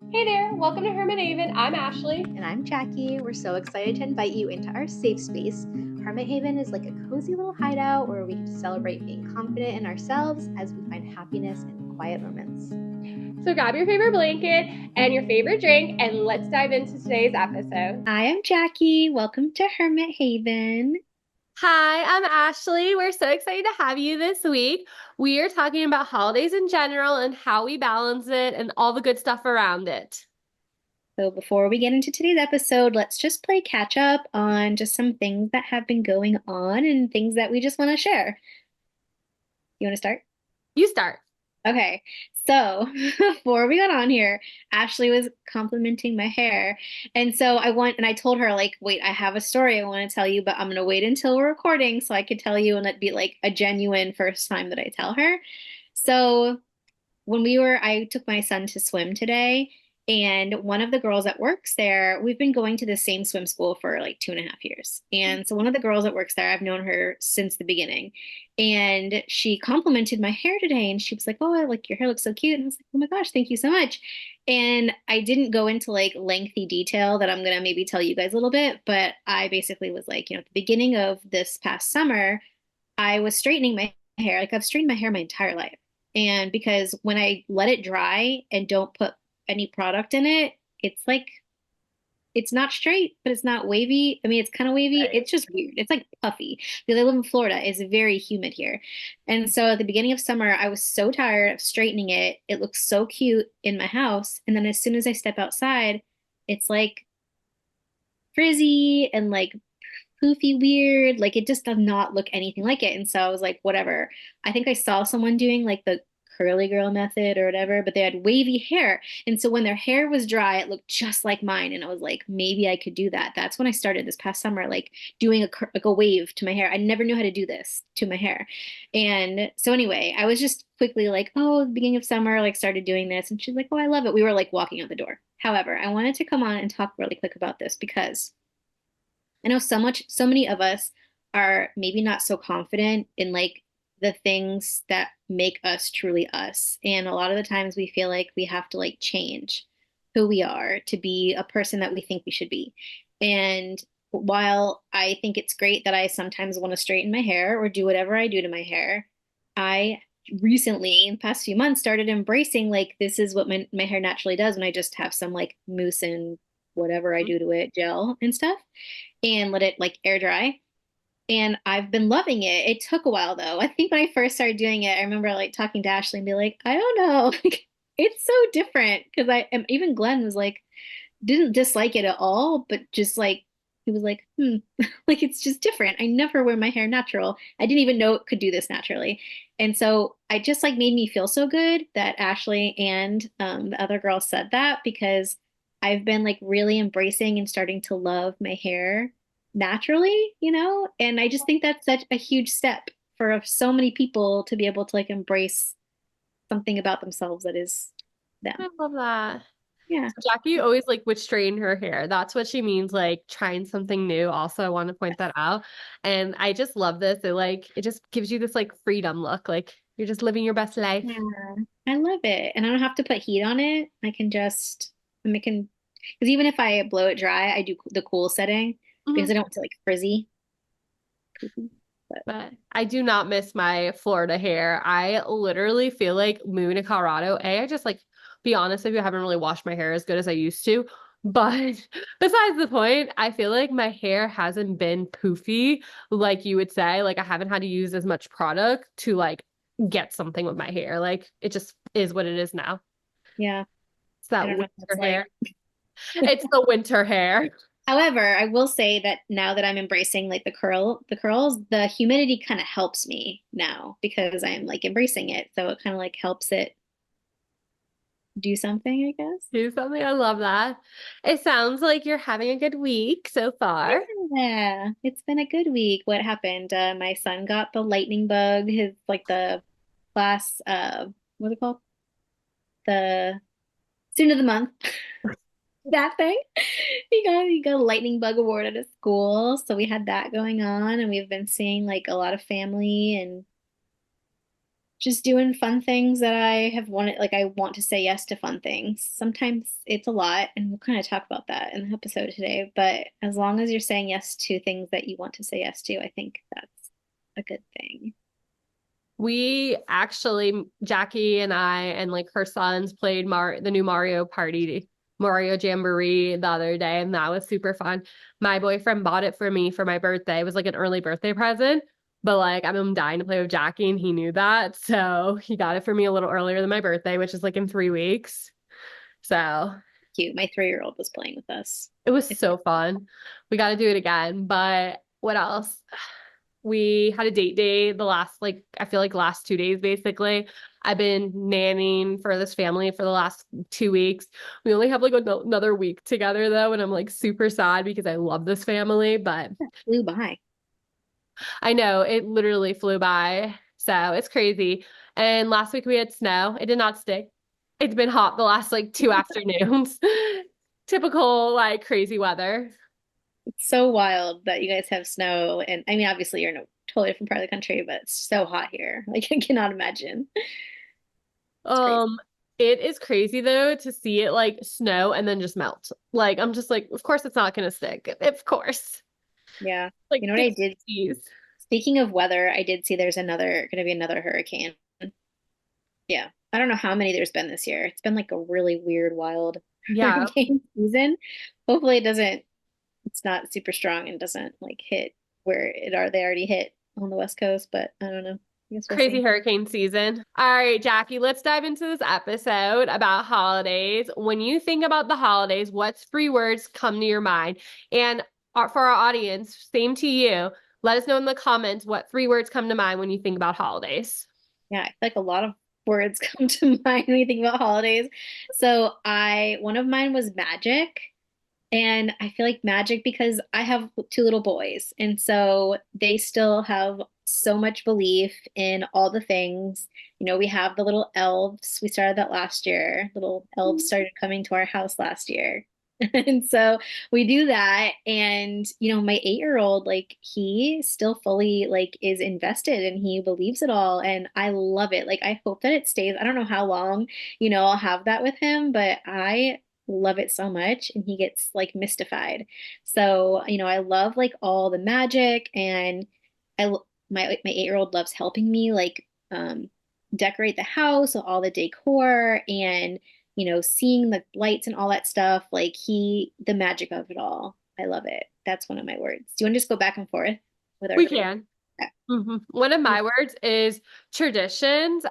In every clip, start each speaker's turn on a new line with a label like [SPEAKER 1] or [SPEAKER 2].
[SPEAKER 1] Hey there, welcome to Hermit Haven. I'm Ashley.
[SPEAKER 2] And I'm Jacqui. We're so excited to invite you into our safe space. Hermit Haven is like a cozy little hideout where we can celebrate being confident in ourselves as we find happiness in quiet moments.
[SPEAKER 1] So grab your favorite blanket and your favorite drink, and let's dive into today's episode.
[SPEAKER 2] I am Jacqui. Welcome to Hermit Haven.
[SPEAKER 1] Hi, I'm Ashley. We're so excited to have you this week. We are talking about holidays in general and how we balance it and all the good stuff around it.
[SPEAKER 2] So before we get into today's episode, let's just play catch up on just some things that have been going on and things that we just want to share. You want to start?
[SPEAKER 1] You start.
[SPEAKER 2] Okay, so before we got on here, Ashley was complimenting my hair. And so and I told her, like, wait, I have a story I want to tell you, but I'm gonna wait until we're recording so I could tell you and it'd be like a genuine first time that I tell her. So I took my son to swim today, and one of the girls that works there, we've been going to the same swim school for like 2.5 years. And so one of the girls that works there, I've known her since the beginning. And she complimented my hair today, and she was like, "Oh, I like your hair looks so cute." And I was like, "Oh my gosh, thank you so much." And I didn't go into like lengthy detail that I'm gonna maybe tell you guys a little bit, but I basically was like, at the beginning of this past summer, I was straightening my hair. Like I've straightened my hair my entire life. And because when I let it dry and don't put any product in it, it's like it's not straight, but it's not wavy. I mean, it's kind of wavy.
[SPEAKER 1] Right.
[SPEAKER 2] It's just weird. It's like puffy because I live in Florida. It's very humid here. And so at the beginning of summer, I was so tired of straightening it. It looks so cute in my house. And then as soon as I step outside, it's like frizzy and like poofy weird. Like it just does not look anything like it. And so I was like, whatever. I think I saw someone doing like the curly girl method or whatever, but they had wavy hair. And so when their hair was dry, it looked just like mine. And I was like, maybe I could do that. That's when I started this past summer, like doing like a wave to my hair. I never knew how to do this to my hair. And so anyway, I was just quickly like, oh, the beginning of summer, like started doing this. And she's like, oh, I love it. We were like walking out the door. However, I wanted to come on and talk really quick about this because I know so many of us are maybe not so confident in like the things that make us truly us. And a lot of the times we feel like we have to like change who we are to be a person that we think we should be. And while I think it's great that I sometimes want to straighten my hair or do whatever I do to my hair, I recently, in the past few months, started embracing like this is what my hair naturally does when I just have some like mousse and whatever I do to it, gel and stuff and let it like air dry. And I've been loving it. It took a while though. I think when I first started doing it, I remember like talking to Ashley and be like, I don't know, like it's so different because even Glenn was like, didn't dislike it at all, but just like he was like, like it's just different. I never wear my hair natural. I didn't even know it could do this naturally. And so I just like made me feel so good that Ashley and the other girl said that because I've been like really embracing and starting to love my hair naturally, And I just think that's such a huge step for so many people to be able to like embrace something about themselves that is them.
[SPEAKER 1] I love that.
[SPEAKER 2] Yeah.
[SPEAKER 1] So Jackie always like would straighten her hair. That's what she means, like trying something new. Also, I want to point that out. And I just love this. It just gives you this like freedom look, like you're just living your best life.
[SPEAKER 2] Yeah, I love it. And I don't have to put heat on it. I can, because even if I blow it dry, I do the cool setting because
[SPEAKER 1] Mhm.
[SPEAKER 2] I don't want to like frizzy. Poofy. But
[SPEAKER 1] But I do not miss my Florida hair. I literally feel like moving to Colorado. I just like be honest with you, I haven't really washed my hair as good as I used to. But besides the point, I feel like my hair hasn't been poofy like you would say. Like I haven't had to use as much product to like get something with my hair. Like it just is what it is now.
[SPEAKER 2] yeah,
[SPEAKER 1] It's
[SPEAKER 2] I
[SPEAKER 1] that
[SPEAKER 2] don't know what it's
[SPEAKER 1] winter
[SPEAKER 2] like.
[SPEAKER 1] hair. It's the winter hair.
[SPEAKER 2] However, I will say that now that I'm embracing like the curls, the humidity kind of helps me now because I'm like embracing it. So it kind of like helps it do something, I guess.
[SPEAKER 1] Do something. I love that. It sounds like you're having a good week so far.
[SPEAKER 2] Yeah, it's been a good week. What happened? My son got the lightning bug, his like the class what's it called? The student of the month. That thing. He got a lightning bug award at his school. So we had that going on and we've been seeing like a lot of family and Just doing fun things that I have wanted, like I want to say yes to fun things. Sometimes it's a lot, and we'll kind of talk about that in the episode today. But as long as you're saying yes to things that you want to say yes to, I think that's a good thing.
[SPEAKER 1] We actually, Jacqui and I and like her sons played the new Mario Jamboree the other day, and that was super fun. My boyfriend bought it for me for my birthday. It was like an early birthday present, but like I'm dying to play with Jacqui, and he knew that, so he got it for me a little earlier than my birthday, which is like in 3 weeks. So
[SPEAKER 2] Cute. My 3-year-old was playing with us.
[SPEAKER 1] it was
[SPEAKER 2] It's
[SPEAKER 1] so fun. We got to do it again. But what else? We had a date day the last, like, I feel like last 2 days, basically. I've been nannying for this family for the last 2 weeks. We only have like another week together though, and I'm like super sad because I love this family, but
[SPEAKER 2] flew by.
[SPEAKER 1] I know it literally flew by. So it's crazy. And last week we had snow. It did not stick. It's been hot the last like 2 afternoons. Typical like crazy weather.
[SPEAKER 2] It's so wild that you guys have snow, and I mean, obviously you're in a totally different part of the country, but it's so hot here. Like I cannot imagine. It's crazy.
[SPEAKER 1] Um, it is crazy though to see it like snow and then just melt. Like I'm just like, of course it's not gonna stick. Of course.
[SPEAKER 2] Yeah.
[SPEAKER 1] Like
[SPEAKER 2] You know what I
[SPEAKER 1] it's
[SPEAKER 2] did?
[SPEAKER 1] cheese.
[SPEAKER 2] Speaking of weather, I did see there's another going to be another hurricane. Yeah. I don't know how many there's been this year. It's been like a really weird, wild
[SPEAKER 1] Yeah,
[SPEAKER 2] hurricane season. Hopefully it doesn't, it's not super strong and doesn't like hit where they already hit on the West Coast, but I don't know. I guess we'll
[SPEAKER 1] crazy
[SPEAKER 2] see.
[SPEAKER 1] hurricane season. All right, Jacqui, let's dive into this episode about holidays. When you think about the holidays, what 3 words come to your mind? And for our audience, same to you. Let us know in the comments what 3 words come to mind when you think about holidays.
[SPEAKER 2] Yeah, I feel like a lot of words come to mind when you think about holidays. So one of mine was magic. And I feel like magic because I have 2 little boys. And so they still have so much belief in all the things. You know, we have the little elves. We started that last year. Little elves started coming to our house last year. And so we do that. And, you know, my 8-year-old, like, he still fully, like, is invested and he believes it all. And I love it. Like, I hope that it stays. I don't know how long, I'll have that with him, but I love it so much and he gets like mystified. So, I love like all the magic and my 8-year-old loves helping me like decorate the house with all the decor and seeing the lights and all that stuff, like the magic of it all. I love it. That's one of my words. Do you want to just go back and forth with our
[SPEAKER 1] We
[SPEAKER 2] three?
[SPEAKER 1] can. One of my words is traditions.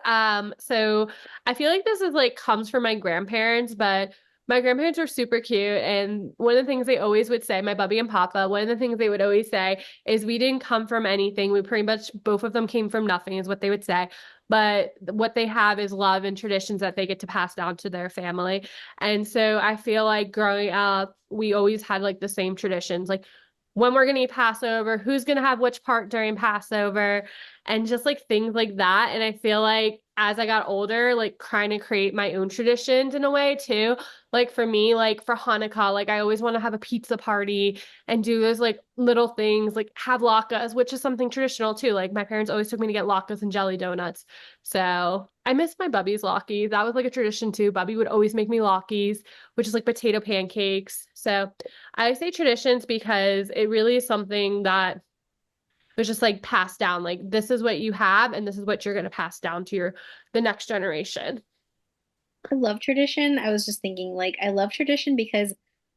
[SPEAKER 1] So I feel like this is like comes from my grandparents, but my grandparents are super cute. And one of the things they always would say, my bubby and papa, one of the things they would always say is we didn't come from anything. We pretty much both of them came from nothing, is what they would say. But what they have is love and traditions that they get to pass down to their family. And so I feel like growing up, we always had like the same traditions. Like when we're gonna eat Passover, who's gonna have which part during Passover, and just like things like that. And I feel like as I got older, like trying to create my own traditions in a way too. Like for me, like for Hanukkah, like I always want to have a pizza party and do those like little things, like have latkes, which is something traditional too. Like my parents always took me to get latkes and jelly donuts. So I miss my Bubby's latkes. That was like a tradition too. Bubby would always make me latkes, which is like potato pancakes. So I say traditions because it really is something that was just like passed down. Like this is what you have, and this is what you're going to pass down to the next generation.
[SPEAKER 2] I love tradition. I was just thinking, like, I love tradition because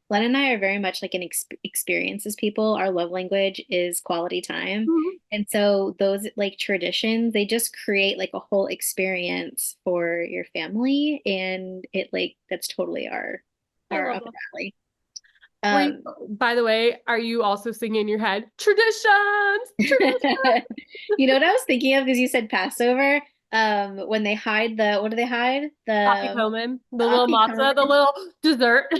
[SPEAKER 2] Len and I are very much like an experiences people. Our love language is quality time.
[SPEAKER 1] Mhm.
[SPEAKER 2] And so those like traditions, they just create like a whole experience for your family. And it like that's totally
[SPEAKER 1] I
[SPEAKER 2] our
[SPEAKER 1] love
[SPEAKER 2] up and
[SPEAKER 1] that.
[SPEAKER 2] alley.
[SPEAKER 1] Were you,
[SPEAKER 2] Um
[SPEAKER 1] by the way, are you also singing in your head traditions?
[SPEAKER 2] you know what I was thinking of because you said Passover. When they hide what do they hide?
[SPEAKER 1] Afikoman, the
[SPEAKER 2] The
[SPEAKER 1] little matzah, the
[SPEAKER 2] afikoman.
[SPEAKER 1] little dessert.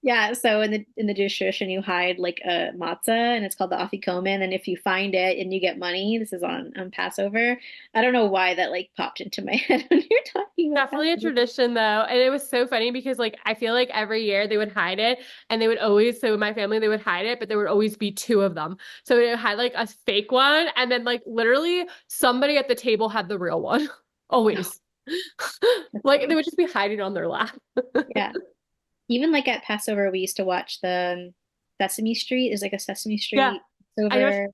[SPEAKER 2] Yeah, so in the Jewish tradition, you hide like a matzah, and it's called the afikoman. And if you find it and you get money, this is on Passover. I don't know why that like popped into my head when you're talking about
[SPEAKER 1] Definitely a
[SPEAKER 2] Passover.
[SPEAKER 1] tradition though. And it was so funny because like I feel like every year they would hide it and they would always, so my family, they would hide it, but there would always be two of them. So it had like a fake one and then like literally somebody at the table had the real one. Always. Like they would just be hiding on their lap.
[SPEAKER 2] Yeah. Even like at Passover, we used to watch the Sesame Street. There's like a Sesame
[SPEAKER 1] Yeah.
[SPEAKER 2] Street
[SPEAKER 1] I know.
[SPEAKER 2] over.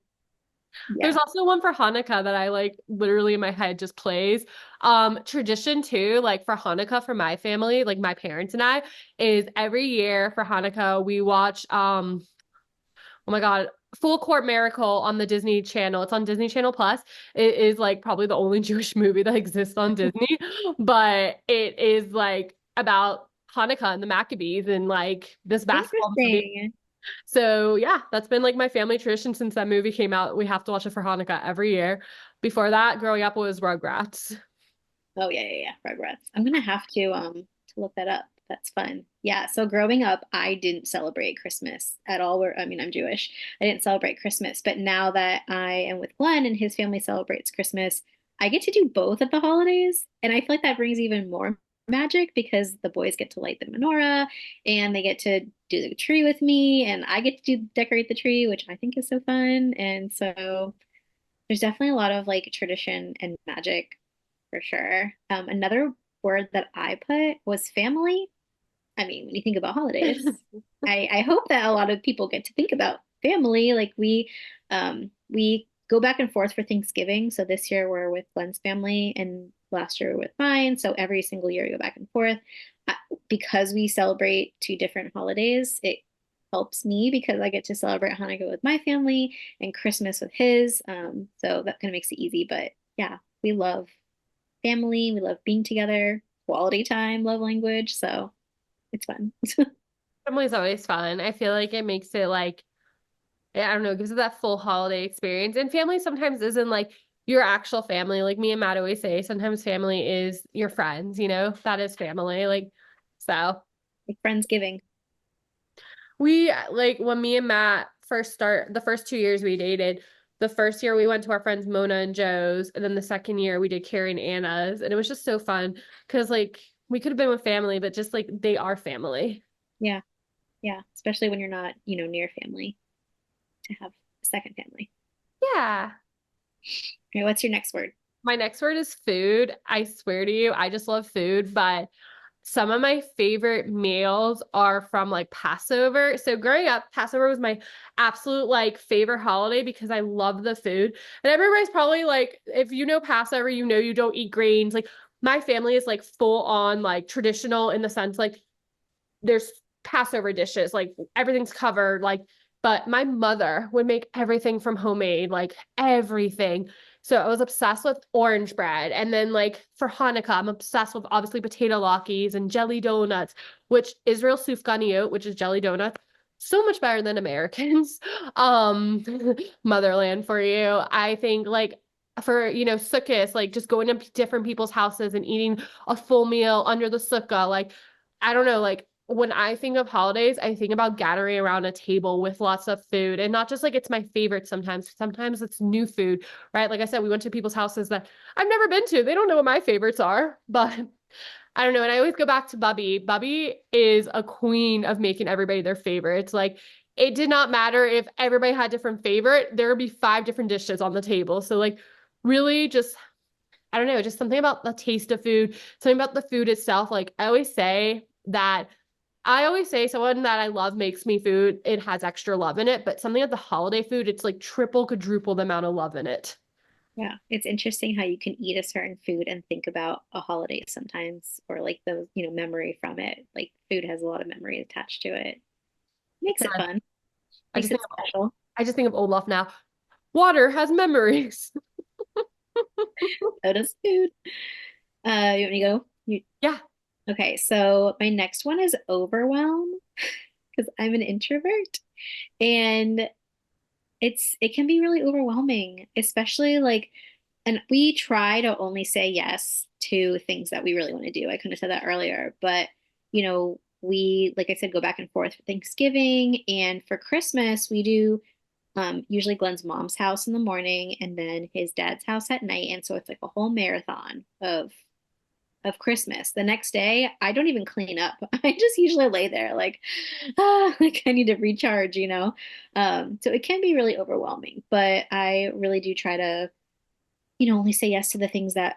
[SPEAKER 1] There's
[SPEAKER 2] Yeah.
[SPEAKER 1] also one for Hanukkah that I like literally in my head just plays. Tradition too, like for Hanukkah for my family, like my parents and I, is every year for Hanukkah we watch oh my God, Full Court Miracle on the Disney Channel. It's on Disney Channel Plus. It is like probably the only Jewish movie that exists on Disney, but it is like about Hanukkah and the Maccabees and like this basketball movie.
[SPEAKER 2] Interesting.
[SPEAKER 1] So yeah, that's been like my family tradition since that movie came out. We have to watch it for Hanukkah every year. Before that, growing up was Rugrats.
[SPEAKER 2] Oh yeah, yeah, yeah. Rugrats. I'm gonna have to look that up. That's fun. Yeah. So growing up, I didn't celebrate Christmas at all. I mean, I'm Jewish. I didn't celebrate Christmas, but now that I am with Glenn and his family celebrates Christmas, I get to do both at the holidays, and I feel like that brings even more magic because the boys get to light the menorah and they get to do the tree with me, and I get to decorate the tree, which I think is so fun. And so there's definitely a lot of like tradition and magic for sure. Another word that I put was family. I mean, when you think about holidays, I hope that a lot of people get to think about family. Like we go back and forth for Thanksgiving. So this year we're with Glenn's family, and last year we were with mine. So every single year we go back and forth. I, because we celebrate two different holidays, it helps me because I get to celebrate Hanukkah with my family and Christmas with his. So that kind of makes it easy. But yeah, we love family. We love being together, quality time, love language. So it's fun.
[SPEAKER 1] Family's always fun. I feel like it makes it like I don't know, it gives it that full holiday experience. And family sometimes isn't like your actual family. Like me and Matt always say, sometimes family is your friends, you know, that is family. Like, so
[SPEAKER 2] Like Friendsgiving.
[SPEAKER 1] we like when me and Matt first start the first 2 years we dated, the first year we went to our friends Mona and Joe's, and then the second year we did Carrie and Anna's. And it was just so fun because like we could have been with family, but just like they are family.
[SPEAKER 2] Yeah. Yeah. Especially when you're not, near family to have a second family.
[SPEAKER 1] Yeah.
[SPEAKER 2] Okay, what's your next word?
[SPEAKER 1] My next word is food. I swear to you, I just love food, but some of my favorite meals are from like Passover. So growing up, Passover was my absolute like favorite holiday because I love the food. And everybody's probably like, if you know Passover, you know you don't eat grains. Like my family is like full on like traditional in the sense like there's Passover dishes, like everything's covered, like, but my mother would make everything from homemade, like everything. So I was obsessed with orange bread. And then like for Hanukkah, I'm obsessed with obviously potato latkes and jelly donuts, which Israel sufganiyot, which is jelly donuts, so much better than Americans. Um, motherland for you. I think like for sukkahs, like just going to different people's houses and eating a full meal under the sukkah, like I don't know, like when I think of holidays, I think about gathering around a table with lots of food and not just like it's my favorite sometimes. Sometimes it's new food, right? Like I said, we went to people's houses that I've never been to. They don't know what my favorites are, but I don't know. And I always go back to Bubby. Bubby is a queen of making everybody their favorites. Like it did not matter if everybody had different favorite, there would be 5 different dishes on the table. So like really just I don't know, just something about the taste of food, something about the food itself. Like I always say someone that I love makes me food, it has extra love in it, but something at the holiday food, it's like triple, quadruple the amount of love in it.
[SPEAKER 2] Yeah. It's interesting how you can eat a certain food and think about a holiday sometimes, or like the, memory from it. Like food has a lot of memory attached to it. Makes it fun,
[SPEAKER 1] I
[SPEAKER 2] makes
[SPEAKER 1] just
[SPEAKER 2] it
[SPEAKER 1] think of
[SPEAKER 2] special.
[SPEAKER 1] I just think of Olaf now. Water has memories.
[SPEAKER 2] So does food. You want me to go?
[SPEAKER 1] Yeah.
[SPEAKER 2] Okay, so my next one is overwhelm because I'm an introvert, and it can be really overwhelming, especially like, and we try to only say yes to things that we really want to do. I kind of said that earlier, but we, like I said, go back and forth for Thanksgiving, and for Christmas we do usually Glenn's mom's house in the morning and then his dad's house at night, and so it's like a whole marathon of Christmas. The next day, I don't even clean up. I just usually lay there like, like I need to recharge. So it can be really overwhelming, but I really do try to, only say yes to the things that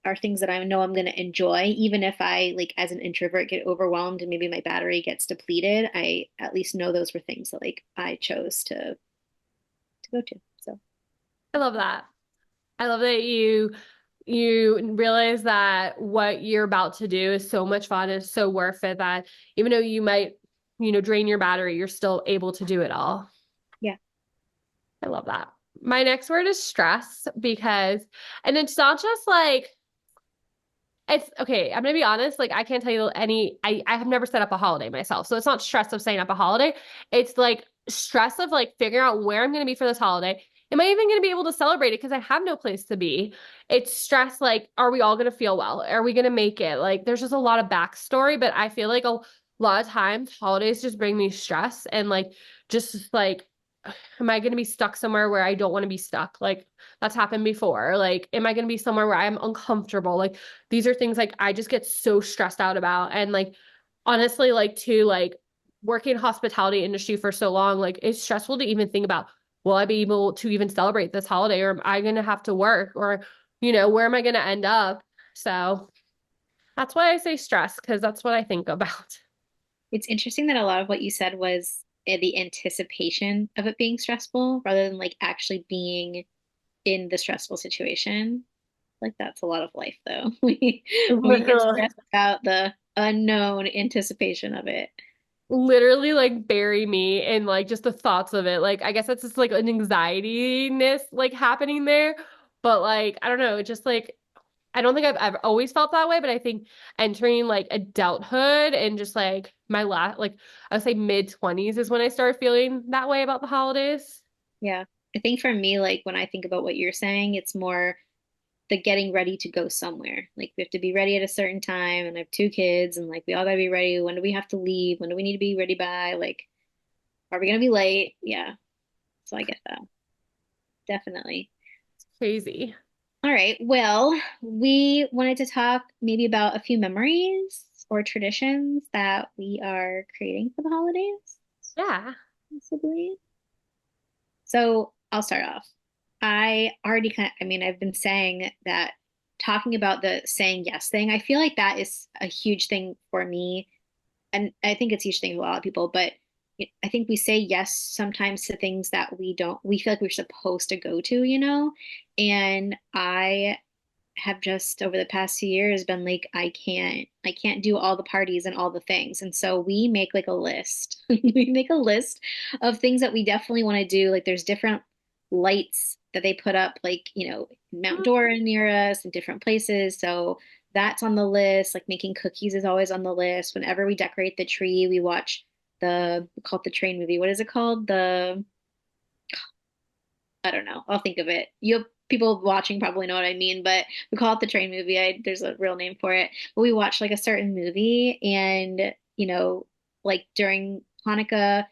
[SPEAKER 2] are things that I know I'm going to enjoy, even if I like as an introvert get overwhelmed and maybe my battery gets depleted. I at least know those were things that like I chose to go to. So
[SPEAKER 1] I love that. I love that you realize that what you're about to do is so much fun and so worth it that even though you might, drain your battery, you're still able to do it all.
[SPEAKER 2] yeah,
[SPEAKER 1] I love that. My next word is stress because, and it's not just like, it's okay. I'm gonna be honest. Like, I can't tell you I have never set up a holiday myself. So it's not stress of setting up a holiday. It's like stress of like figuring out where I'm gonna be for this holiday. Am I even gonna be able to celebrate it? Because I have no place to be. It's stress like, are we all gonna feel well? Are we gonna make it? Like, there's just a lot of backstory, but I feel like a lot of times holidays just bring me stress and like just like am I going to be stuck somewhere where I don't want to be stuck? Like that's happened before. Like, am I going to be somewhere where I'm uncomfortable? Like, these are things like I just get so stressed out about. And like, honestly, like, to like working in hospitality industry for so long, like, it's stressful to even think about, will I be able to even celebrate this holiday or am I going to have to work or, where am I going to end up? So that's why I say stress because that's what I think about.
[SPEAKER 2] it's interesting that a lot of what you said was the anticipation of it being stressful rather than like actually being in the stressful situation. Like that's a lot of life though. We get
[SPEAKER 1] Literally.
[SPEAKER 2] stressed about the unknown anticipation of it.
[SPEAKER 1] Literally like bury me in like just the thoughts of it. Like I guess that's just like an anxiety-ness like happening there. But like I don't know, just like I don't think I've ever always felt that way, but I think entering like adulthood and just like my last like I would say mid-20s is when I started feeling that way about the holidays.
[SPEAKER 2] Yeah. I think for me, like when I think about what you're saying, it's more the getting ready to go somewhere. Like we have to be ready at a certain time, and I have two kids, and like we all gotta be ready. When do we have to leave? When do we need to be ready by? Like, are we gonna be late? Yeah. So I get that. Definitely.
[SPEAKER 1] Crazy.
[SPEAKER 2] All right. Well, we wanted to talk maybe about a few memories or traditions that we are creating for the holidays,
[SPEAKER 1] Yeah.
[SPEAKER 2] possibly. So I'll start off. I already I mean, I've been saying that talking about the saying yes thing, I feel like that is a huge thing for me. And I think it's a huge thing for a lot of people, but I think we say yes sometimes to things that we feel like we're supposed to go to, you know? And I have just over the past 2 years been like I can't do all the parties and all the things. And so we make like a list. We make a list of things that we definitely want to do. Like there's different lights that they put up like, Mount Dora near us and different places. So that's on the list. Like making cookies is always on the list. Whenever we decorate the tree, we watch we call it the train movie. What is it called? I don't know. I'll think of it. You have people watching probably know what I mean, but we call it the train movie. There's a real name for it. But we watch like a certain movie and, like during Hanukkah,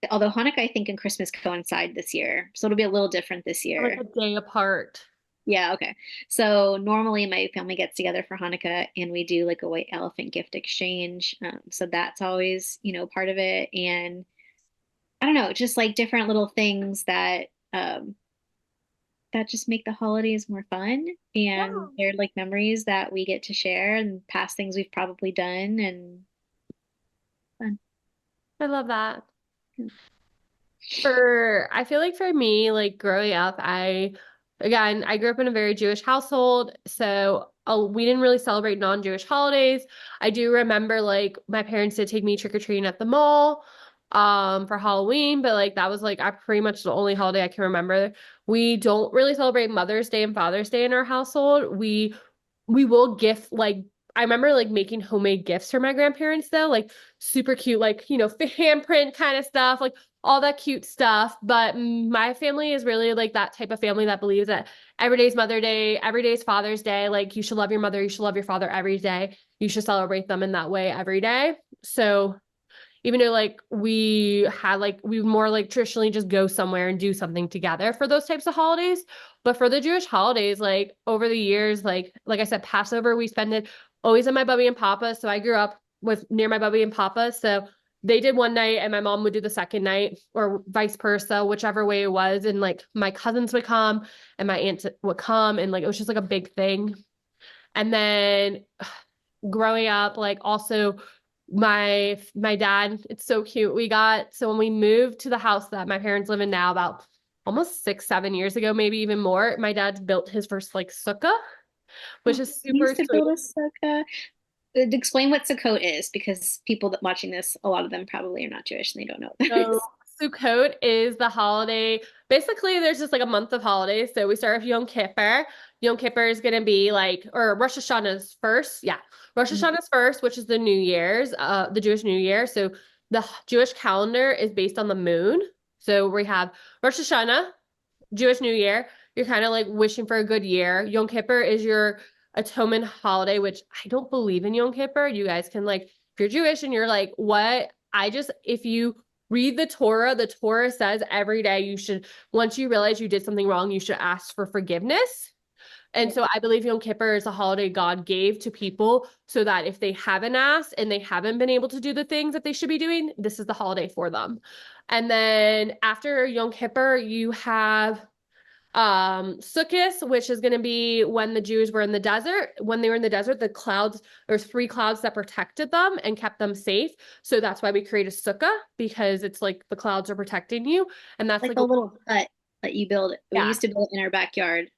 [SPEAKER 2] although Hanukkah, I think, and Christmas coincide this year. So it'll be a little different this
[SPEAKER 1] Like
[SPEAKER 2] year.
[SPEAKER 1] a day apart.
[SPEAKER 2] Yeah, okay. So normally my family gets together for Hanukkah and we do like a white elephant gift exchange. So that's always, part of it. And I don't know, just like different little things that just make the holidays more fun and
[SPEAKER 1] Yeah.
[SPEAKER 2] they're like memories that we get to share and past things we've probably done and fun.
[SPEAKER 1] I love that. I feel like for me, like growing up, again, I grew up in a very Jewish household, so we didn't really celebrate non-Jewish holidays. I do remember like my parents did take me trick-or-treating at the mall, for Halloween, but like that was like I pretty much the only holiday I can remember. We don't really celebrate Mother's Day and Father's Day in our household. We will gift like I remember like making homemade gifts for my grandparents though, like super cute, like, handprint kind of stuff, like all that cute stuff. But my family is really like that type of family that believes that every day's Mother Day, every day's Father's Day. Like you should love your mother, you should love your father every day. You should celebrate them in that way every day. So even though like we more like traditionally just go somewhere and do something together for those types of holidays. But for the Jewish holidays, like over the years, like I said, Passover, we spend it always at my Bubby and Papa. So I grew up with near my Bubby and Papa. So they did one night and my mom would do the second night or vice versa, whichever way it was. And like my cousins would come and my aunt would come and like it was just like a big thing. And then growing up, like also my dad, it's so cute. So when we moved to the house that my parents live in now, about almost 6, 7 years ago, maybe even more, my dad's built his first like sukkah, which
[SPEAKER 2] Oh,
[SPEAKER 1] is
[SPEAKER 2] we
[SPEAKER 1] super
[SPEAKER 2] used to build
[SPEAKER 1] sweet.
[SPEAKER 2] a sukkah. Explain what Sukkot is, because people that watching this, a lot of them probably are not Jewish and they don't know what that
[SPEAKER 1] So
[SPEAKER 2] is.
[SPEAKER 1] Sukkot is the holiday. Basically, there's just like a month of holidays. So we start with Yom Kippur. Yom Kippur is gonna be like, or Rosh Hashanah is first. Yeah. Rosh
[SPEAKER 2] Mhm.
[SPEAKER 1] Hashanah is first, which is the New Year's, the Jewish New Year. So the Jewish calendar is based on the moon. So we have Rosh Hashanah, Jewish New Year. You're kind of like wishing for a good year. Yom Kippur is your atonement holiday, which I don't believe in Yom Kippur. You guys can like, if you're Jewish and you're like, what? If you read the Torah says every day you should, once you realize you did something wrong, you should ask for forgiveness. And
[SPEAKER 2] Yeah.
[SPEAKER 1] so I believe Yom Kippur is a holiday God gave to people so that if they haven't asked and they haven't been able to do the things that they should be doing, this is the holiday for them. And then after Yom Kippur, you have Sukkot, which is going to be when the Jews were in the desert. When they were in the desert, there's three clouds that protected them and kept them safe. So that's why we create a sukkah, because it's like the clouds are protecting you. And that's
[SPEAKER 2] Like
[SPEAKER 1] like
[SPEAKER 2] a
[SPEAKER 1] a,
[SPEAKER 2] little hut that you build. We
[SPEAKER 1] yeah,
[SPEAKER 2] used to build in our backyard.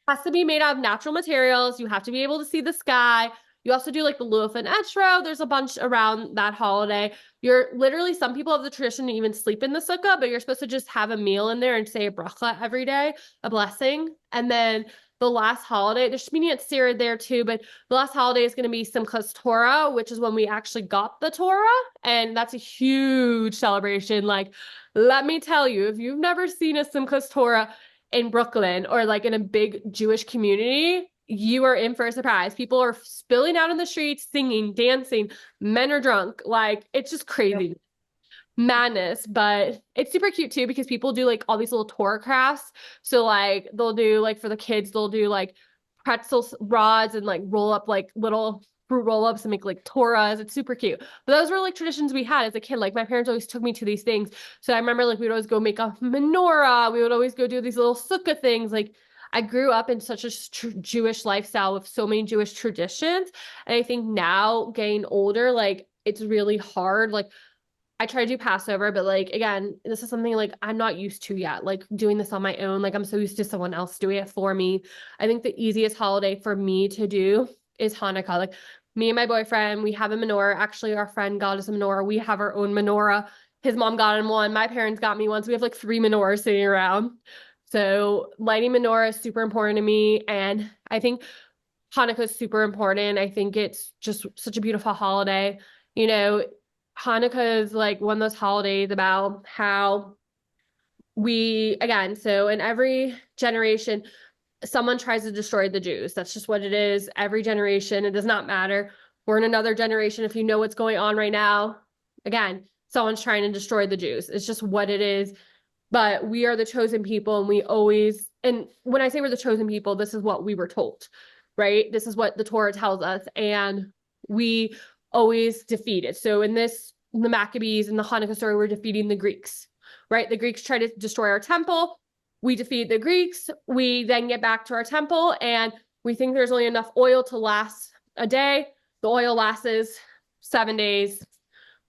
[SPEAKER 1] has to be made out of natural materials. You have to be able to see the sky. You also do like the Lulav and Etro. There's a bunch around that holiday. You're literally, some people have the tradition to even sleep in the sukkah, but you're supposed to just have a meal in there and say a bracha every day, a blessing. And then the last holiday, there's Shmini Atzeret there too, but the last holiday is going to be Simchas Torah, which is when we actually got the Torah. And that's a huge celebration. Like, let me tell you, if you've never seen a Simchas Torah, in Brooklyn or like in a big Jewish community, you are in for a surprise. People are spilling out in the streets, singing, dancing, men are drunk. Like it's just
[SPEAKER 2] Yep.
[SPEAKER 1] crazy madness, but it's super cute too because people do like all these little Torah crafts. So like they'll do like for the kids, they'll do like pretzel rods and like roll up like little fruit roll-ups and make like Torahs. It's super cute. But those were like traditions we had as a kid. Like my parents always took me to these things. So I remember like we would always go make a menorah. We would always go do these little sukkah things. Like I grew up in such a Jewish lifestyle with so many Jewish traditions. And I think now getting older, like it's really hard. Like I try to do Passover, but like again, this is something like I'm not used to yet. Like doing this on my own, like I'm so used to someone else doing it for me. I think the easiest holiday for me to do is Hanukkah. Like me and my boyfriend, we have a menorah. Actually, our friend got us a menorah. We have our own menorah. His mom got him one. My parents got me one. So we have like three menorahs sitting around. So lighting menorah is super important to me. And I think Hanukkah is super important. I think it's just such a beautiful holiday. You know, Hanukkah is like one of those holidays about how again, so in every generation, someone tries to destroy the Jews. That's just what it is. Every generation, it does not matter. We're in another generation. If you know what's going on right now, again, someone's trying to destroy the Jews. It's just what it is. But we are the chosen people, and and when I say we're the chosen people, this is what we were told, right? This is what the Torah tells us. And we always defeat it. So in the Maccabees and the Hanukkah story, we're defeating the Greeks, right? The Greeks try to destroy our temple. We defeat the Greeks. We then get back to our temple and we think there's only enough oil to last a day. The oil lasts 7 days.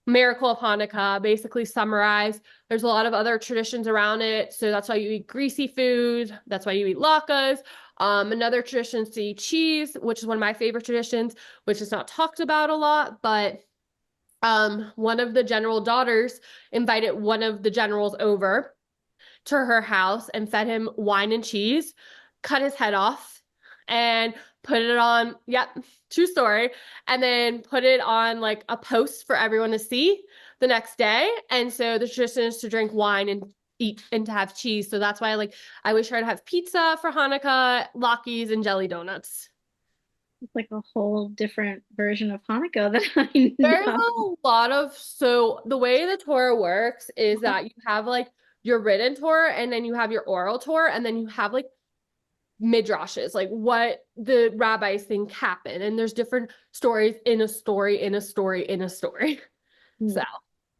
[SPEAKER 1] Miracle of Hanukkah, basically summarized. There's a lot of other traditions around it. So that's why you eat greasy food. That's why you eat latkes. Another tradition is to eat cheese, which is one of my favorite traditions, which is not talked about a lot, but one of the general daughters invited one of the generals over to her house and fed him wine and cheese, cut his head off, and put it on, yep, true story, and then put it on like a post for everyone to see the next day. And so the tradition is to drink wine and eat and to have cheese. So that's why I always try to have pizza for Hanukkah, latkes, and jelly donuts.
[SPEAKER 2] It's like a whole different version of Hanukkah that I
[SPEAKER 1] There's
[SPEAKER 2] know.
[SPEAKER 1] a lot of so the way the Torah works is that you have like your written Torah and then you have your oral Torah and then you have like midrashes, like what the rabbis think happened. And there's different stories in a story, in a story, in a story.
[SPEAKER 2] Hmm.
[SPEAKER 1] So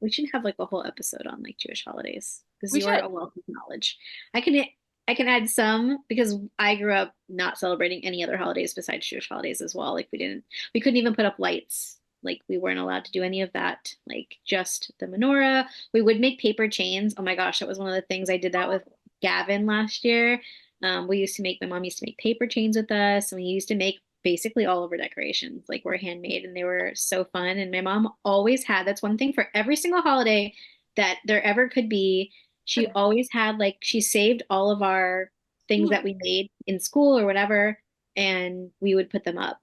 [SPEAKER 2] We should have like a whole episode on like Jewish holidays because
[SPEAKER 1] we
[SPEAKER 2] you're
[SPEAKER 1] should.
[SPEAKER 2] a wealth of knowledge. I can I can add some because I grew up not celebrating any other holidays besides Jewish holidays as well. Like we couldn't even put up lights. Like we weren't allowed to do any of that. Like just the menorah. We would make paper chains. Oh my gosh, that was one of the things I did that with Gavin last year. My mom used to make paper chains with us, and we used to make basically all of our decorations. Like were handmade, and they were so fun. And my mom always had, that's one thing for every single holiday that there ever could be. She always had like she saved all of our things that we made in school or whatever, and we would put them up.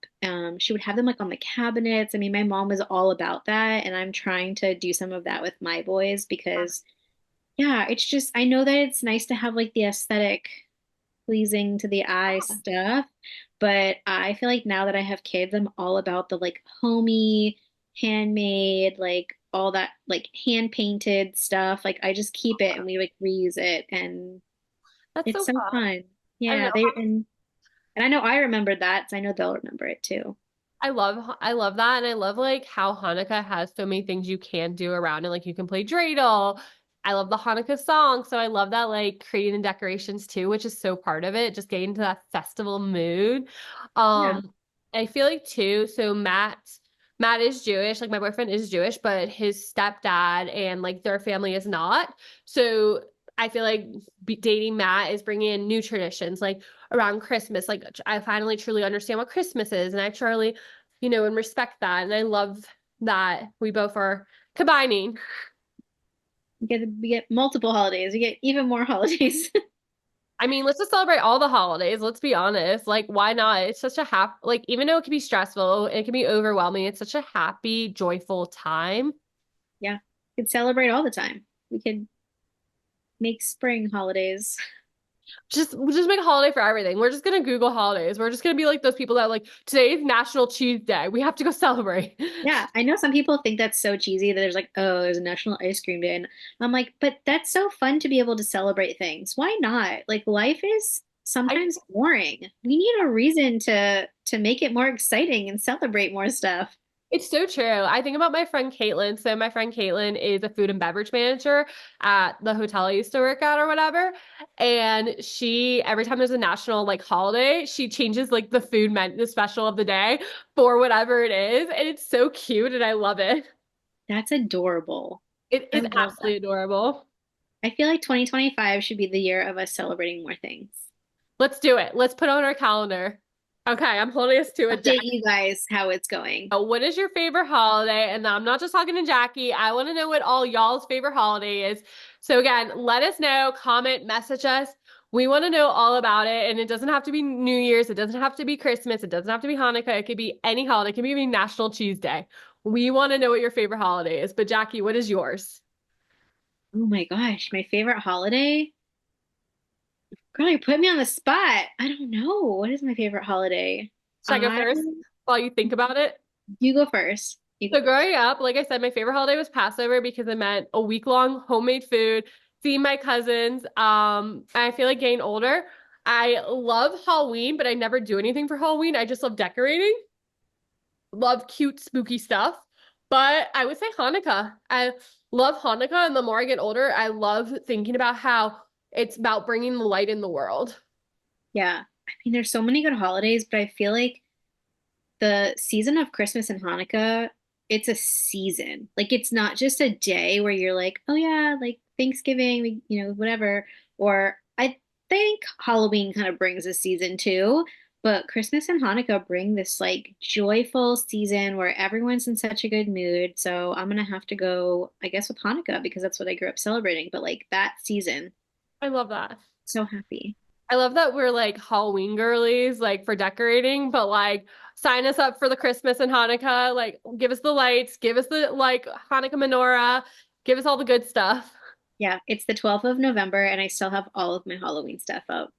[SPEAKER 2] She would have them like on the cabinets. I mean, my mom was all about that, and I'm trying to do some of that with my boys because yeah, it's just I know that it's nice to have like the aesthetic pleasing to the eye stuff, but I feel like now that I have kids, I'm all about the like homey, handmade, like all that like hand painted stuff. Like I just keep it and we like reuse it and
[SPEAKER 1] That's
[SPEAKER 2] it's
[SPEAKER 1] so
[SPEAKER 2] so
[SPEAKER 1] fun.
[SPEAKER 2] fun.
[SPEAKER 1] I know.
[SPEAKER 2] Yeah, they and I know I remembered that, so I know they'll remember it too.
[SPEAKER 1] I love that. And I love like how Hanukkah has so many things you can do around it. Like you can play dreidel. I love the Hanukkah song. So I love that like creating the decorations too, which is so part of it, just getting into that festival mood.
[SPEAKER 2] Yeah.
[SPEAKER 1] I feel like too, so Matt is Jewish, like my boyfriend is Jewish, but his stepdad and like their family is not. So I feel like dating Matt is bringing in new traditions, like around Christmas. Like I finally truly understand what Christmas is, and I truly, and respect that. And I love that we both are combining.
[SPEAKER 2] We get multiple holidays. We get even more holidays.
[SPEAKER 1] I mean, let's just celebrate all the holidays. Let's be honest. Like, why not? It's such a like, even though it can be stressful, it can be overwhelming. It's such a happy, joyful time.
[SPEAKER 2] Yeah. We could celebrate all the time. We could make spring holidays.
[SPEAKER 1] Just make a holiday for everything. We're just gonna Google holidays. We're just gonna be like those people that like today's National Cheese Day. We have to go celebrate.
[SPEAKER 2] Yeah, I know some people think that's so cheesy that there's like, oh, there's a National Ice Cream Day. And I'm like, but that's so fun to be able to celebrate things. Why not? Like life is
[SPEAKER 1] I
[SPEAKER 2] sometimes boring. We need a reason to make it more exciting and celebrate more stuff.
[SPEAKER 1] It's so true. I think about my friend Caitlin. So my friend Caitlin is a food and beverage manager at the hotel I used to work at or whatever. And she, every time there's a national like holiday, she changes like the the special of the day for whatever it is. And it's so cute and I love it.
[SPEAKER 2] That's adorable.
[SPEAKER 1] It
[SPEAKER 2] I
[SPEAKER 1] is
[SPEAKER 2] love that.
[SPEAKER 1] absolutely adorable.
[SPEAKER 2] I feel like 2025 should be the year of us celebrating more things.
[SPEAKER 1] Let's do it. Let's put on our calendar. Okay, I'm holding us to it.
[SPEAKER 2] Update you guys how it's going.
[SPEAKER 1] What is your favorite holiday? And I'm not just talking to Jacqui. I want to know what all y'all's favorite holiday is. So again, let us know, comment, message us. We want to know all about it. And it doesn't have to be New Year's. It doesn't have to be Christmas. It doesn't have to be Hanukkah. It could be any holiday. It could be even National Cheese Day. We want to know what your favorite holiday is. But Jacqui, what is yours?
[SPEAKER 2] Oh my gosh, my favorite holiday? Girl, you put me on the spot. I don't know. What is my favorite holiday?
[SPEAKER 1] Should I go first while you think about it?
[SPEAKER 2] You go first. You go
[SPEAKER 1] So
[SPEAKER 2] first.
[SPEAKER 1] growing up, like I said, my favorite holiday was Passover because it meant a week-long homemade food, seeing my cousins. I feel like getting older. I love Halloween, but I never do anything for Halloween. I just love decorating. Love cute, spooky stuff. But I would say Hanukkah. I love Hanukkah, and the more I get older, I love thinking about how it's about bringing the light in the world.
[SPEAKER 2] Yeah. I mean, there's so many good holidays, but I feel like the season of Christmas and Hanukkah, it's a season. Like it's not just a day where you're like, oh yeah, like Thanksgiving, whatever. Or I think Halloween kind of brings a season too, but Christmas and Hanukkah bring this like joyful season where everyone's in such a good mood. So I'm gonna have to go, I guess, with Hanukkah because that's what I grew up celebrating. But like that season,
[SPEAKER 1] I love that.
[SPEAKER 2] so happy.
[SPEAKER 1] I love that we're like Halloween girlies, like for decorating, but like sign us up for the Christmas and Hanukkah. Like, give us the lights, give us the like Hanukkah menorah, give us all the good stuff.
[SPEAKER 2] Yeah, it's the 12th of November and I still have all of my Halloween stuff up.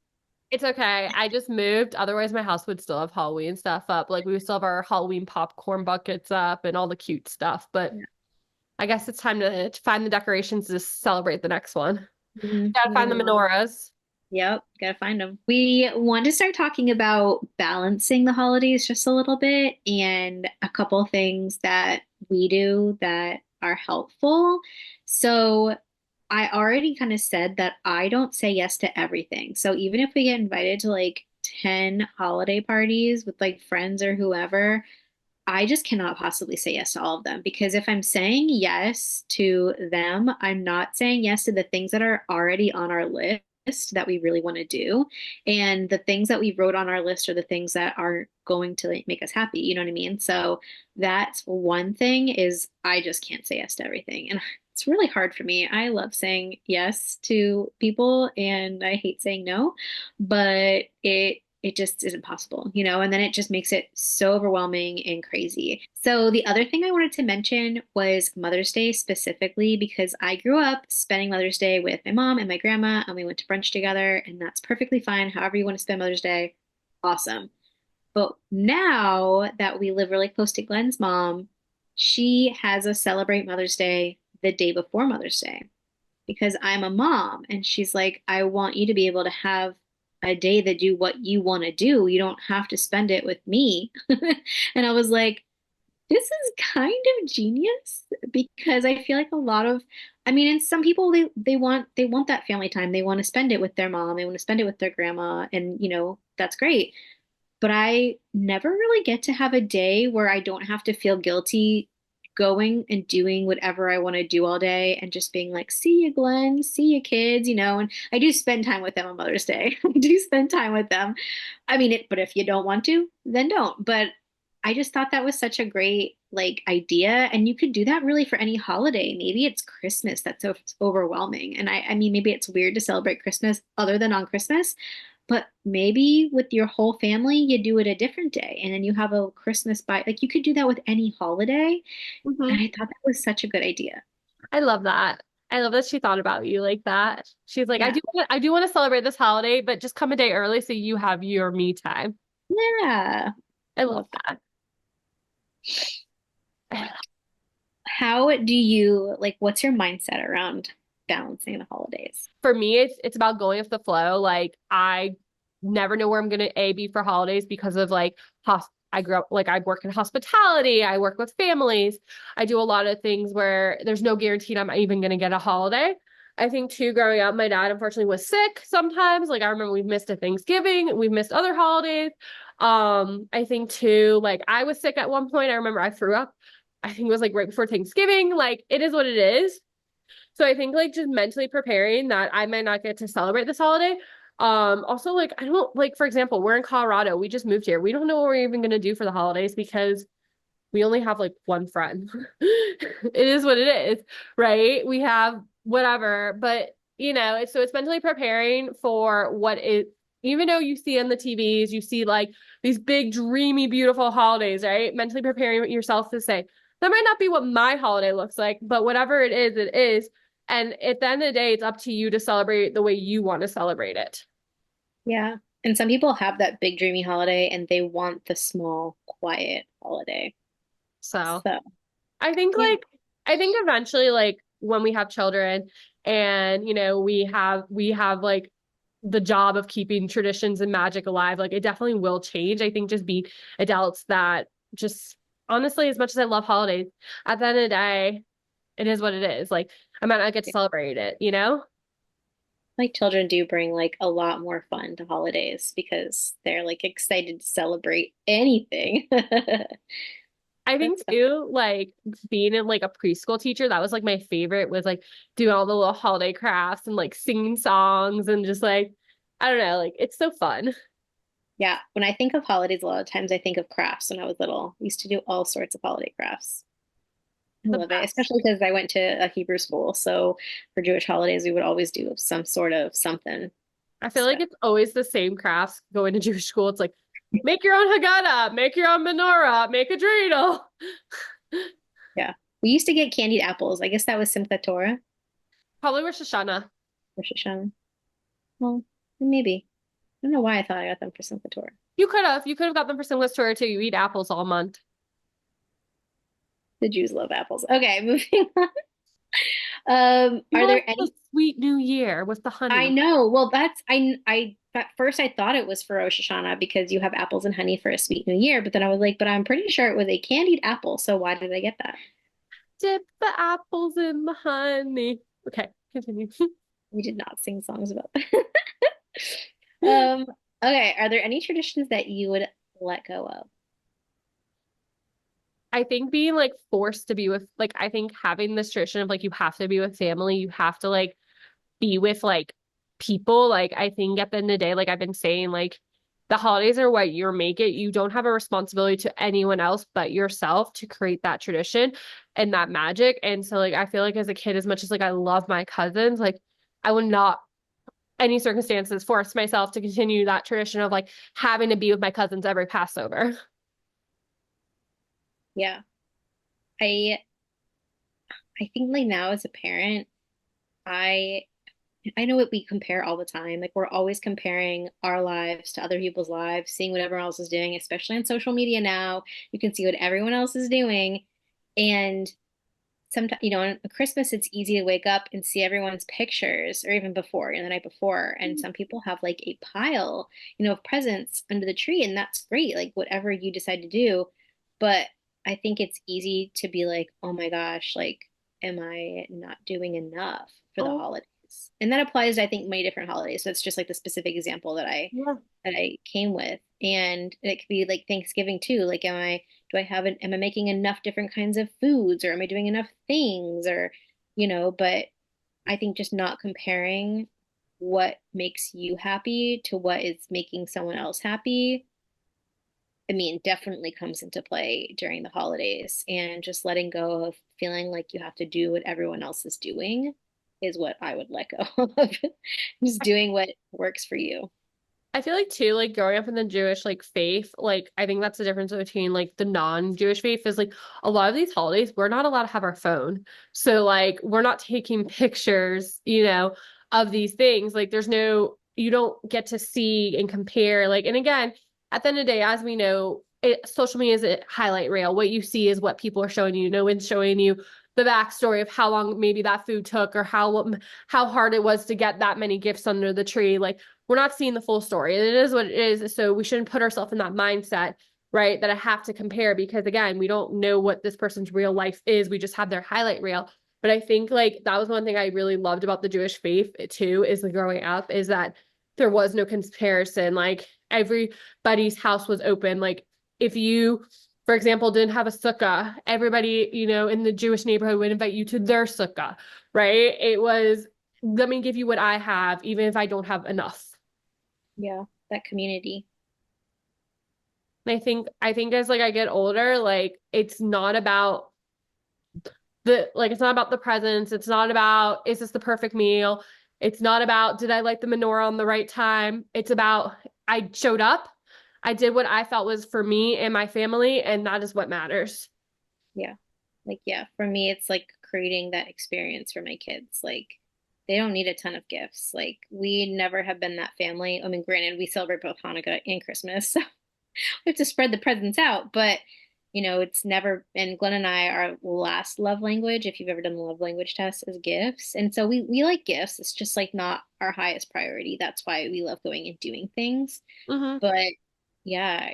[SPEAKER 1] It's okay. I just moved. Otherwise, my house would still have Halloween stuff up. Like, we would still have our Halloween popcorn buckets up and all the cute stuff. But I guess it's time to find the decorations to celebrate the next one. Gotta find the
[SPEAKER 2] Mhm.
[SPEAKER 1] menorahs.
[SPEAKER 2] Yep, gotta find them. We want to start talking about balancing the holidays just a little bit and a couple things that we do that are helpful. So I already kind of said that I don't say yes to everything. So even if we get invited to like 10 holiday parties with like friends or whoever, I just cannot possibly say yes to all of them because if I'm saying yes to them, I'm not saying yes to the things that are already on our list that we really want to do. And the things that we wrote on our list are the things that are going to like, make us happy. You know what I mean? So that's one thing is I just can't say yes to everything. And it's really hard for me. I love saying yes to people and I hate saying no, but it just isn't possible, you know, and then it just makes it so overwhelming and crazy. So the other thing I wanted to mention was Mother's Day specifically because I grew up spending Mother's Day with my mom and my grandma, and we went to brunch together, and that's perfectly fine. However you want to spend Mother's Day, awesome. But now that we live really close to Glenn's mom, she has us celebrate Mother's Day the day before Mother's Day because I'm a mom. And she's like, I want you to be able to have a day that do what you want to do. You don't have to spend it with me. And I was like, this is kind of genius because I feel like a lot of I mean, and some people they want that family time. They want to spend it with their mom, they want to spend it with their grandma, and you know, that's great. But I never really get to have a day where I don't have to feel guilty going and doing whatever I want to do all day and just being like, see you, Glenn, see you, kids, you know. And I do spend time with them on Mother's Day. I do spend time with them. I mean, but if you don't want to, then don't. But I just thought that was such a great like idea. And you could do that really for any holiday. Maybe it's Christmas that's so overwhelming. And I mean, maybe it's weird to celebrate Christmas other than on Christmas. But maybe with your whole family, you do it a different day and then you have a Christmas by like you could do that with any holiday.
[SPEAKER 1] Hmm.
[SPEAKER 2] And I thought that was such a good idea.
[SPEAKER 1] I love that. I love that she thought about you like that. She's like,
[SPEAKER 2] Yeah.
[SPEAKER 1] I do want to celebrate this holiday, but just come a day early so you have your me time.
[SPEAKER 2] Yeah.
[SPEAKER 1] I
[SPEAKER 2] Love
[SPEAKER 1] love
[SPEAKER 2] that.
[SPEAKER 1] that.
[SPEAKER 2] How do you like what's your mindset around balancing the holidays?
[SPEAKER 1] For me, it's about going with the flow. Like I never know where I'm gonna be for holidays because of like I grew up like I work in hospitality, I work with families, I do a lot of things where there's no guarantee I'm even gonna get a holiday. I think too, growing up, my dad unfortunately was sick sometimes. Like I remember we've missed a Thanksgiving, we've missed other holidays. I think too, like I was sick at one point. I remember I threw up. I think it was like right before Thanksgiving. Like it is what it is. So I think like just mentally preparing that I might not get to celebrate this holiday. Also like I don't like for example, we're in Colorado. We just moved here. We don't know what we're even gonna do for the holidays because we only have like one friend. It is what it is, right? We have whatever, but you know, it's mentally preparing for what it even though you see on the TVs, you see like these big, dreamy, beautiful holidays, right? Mentally preparing yourself to say, that might not be what my holiday looks like, but whatever it is, it is. And at the end of the day, it's up to you to celebrate the way you want to celebrate it.
[SPEAKER 2] Yeah. And some people have that big dreamy holiday and they want the small, quiet holiday.
[SPEAKER 1] So
[SPEAKER 2] So,
[SPEAKER 1] I think
[SPEAKER 2] yeah.
[SPEAKER 1] like I think eventually like when we have children and you know we have like the job of keeping traditions and magic alive, like it definitely will change. I think just be adults that just honestly, as much as I love holidays, at the end of the day, it is what it is. Like I might not get to celebrate it, you know?
[SPEAKER 2] Like children do bring like a lot more fun to holidays because they're like excited to celebrate anything.
[SPEAKER 1] I think
[SPEAKER 2] That's fun.
[SPEAKER 1] too, like being in like a preschool teacher, that was like my favorite was like doing all the little holiday crafts and like singing songs and just like I don't know, like it's so fun.
[SPEAKER 2] Yeah. When I think of holidays, a lot of times I think of crafts when I was little. I used to do all sorts of holiday crafts. I
[SPEAKER 1] The
[SPEAKER 2] love it,
[SPEAKER 1] best.
[SPEAKER 2] especially because I went to a Hebrew school. So for Jewish holidays, we would always do some sort of something
[SPEAKER 1] I feel like
[SPEAKER 2] special.
[SPEAKER 1] it's always the same crafts going to Jewish school. It's like make your own Haggadah, make your own menorah, make a dreidel.
[SPEAKER 2] Yeah. We used to get candied apples. I guess that was Simchat Torah,
[SPEAKER 1] Probably Rosh Hashanah.
[SPEAKER 2] Rosh Hashanah. Well, maybe. I don't know why I thought I got them for Simchat Torah.
[SPEAKER 1] You could have got them for Simchas Torah too. You eat apples all month.
[SPEAKER 2] The Jews love apples. Okay, moving on. Are
[SPEAKER 1] Love
[SPEAKER 2] there
[SPEAKER 1] the
[SPEAKER 2] any?
[SPEAKER 1] sweet new year with the
[SPEAKER 2] I
[SPEAKER 1] honey.
[SPEAKER 2] know. Well, I at first I thought it was for Rosh Hashanah because you have apples and honey for a sweet new year, but then I was like, but I'm pretty sure it was a candied apple, so why did I get that?
[SPEAKER 1] Dip the apples in the honey. Okay. continue.
[SPEAKER 2] We did not sing songs about that. Um, okay, are there any traditions that you would let go of?
[SPEAKER 1] I think being like forced to be with like I think having this tradition of like you have to be with family, you have to like be with like people. Like I think at the end of the day, like I've been saying, like the holidays are what you make it. You don't have a responsibility to anyone else but yourself to create that tradition and that magic. And so like I feel like as a kid, as much as like I love my cousins, like I would not any circumstances force myself to continue that tradition of like having to be with my cousins every Passover.
[SPEAKER 2] Yeah. I I think like now as a parent, I I know what we compare all the time. Like we're always comparing our lives to other people's lives, seeing what everyone else is doing, especially on social media now. You can see what everyone else is doing. And sometimes, on Christmas, it's easy to wake up and see everyone's pictures, or even before, the night before. And some people have like a pile, of presents under the tree, and that's great, like whatever you decide to do. But I think it's easy to be like, oh my gosh, like, am I not doing enough for the
[SPEAKER 1] Oh,
[SPEAKER 2] holidays? And that applies, I think, many different holidays. So it's just like the specific example
[SPEAKER 1] yeah.
[SPEAKER 2] that I came with. And it could be like Thanksgiving too. Like, am I making enough different kinds of foods, or am I doing enough things, or, but I think just not comparing what makes you happy to what is making someone else happy, I mean, definitely comes into play during the holidays, and just letting go of feeling like you have to do what everyone else is doing is what I would let go of. Just doing what works for you.
[SPEAKER 1] I feel like too, like growing up in the Jewish like faith, like I think that's the difference between like the non-Jewish faith is like a lot of these holidays, we're not allowed to have our phone. So like we're not taking pictures, of these things. Like there's no, you don't get to see and compare. Like, and again, at the end of the day, as we know, social media is a highlight reel. What you see is what people are showing you. No one's showing you the backstory of how long maybe that food took or how hard it was to get that many gifts under the tree. Like we're not seeing the full story. And it is what it is. So we shouldn't put ourselves in that mindset, right? That I have to compare because again, we don't know what this person's real life is. We just have their highlight reel. But I think like that was one thing I really loved about the Jewish faith too, is like growing up, is that there was no comparison. Like everybody's house was open. Like if you, for example, didn't have a sukkah, everybody, in the Jewish neighborhood would invite you to their sukkah, right? It was, let me give you what I have, even if I don't have enough.
[SPEAKER 2] Yeah, that community.
[SPEAKER 1] I think as like I get older, like it's not about the presents. It's not about is this the perfect meal? It's not about did I light the menorah on the right time? It's about I showed up. I did what I felt was for me and my family, and that is what matters.
[SPEAKER 2] Yeah. Like, yeah, for me, it's like creating that experience for my kids. Like, they don't need a ton of gifts. Like, we never have been that family. I mean, granted, we celebrate both Hanukkah and Christmas, so we have to spread the presents out. But, it's never, and Glenn and I, our last love language, if you've ever done the love language test, is gifts. And so we like gifts. It's just like not our highest priority. That's why we love going and doing things.
[SPEAKER 1] Hmm.
[SPEAKER 2] But yeah,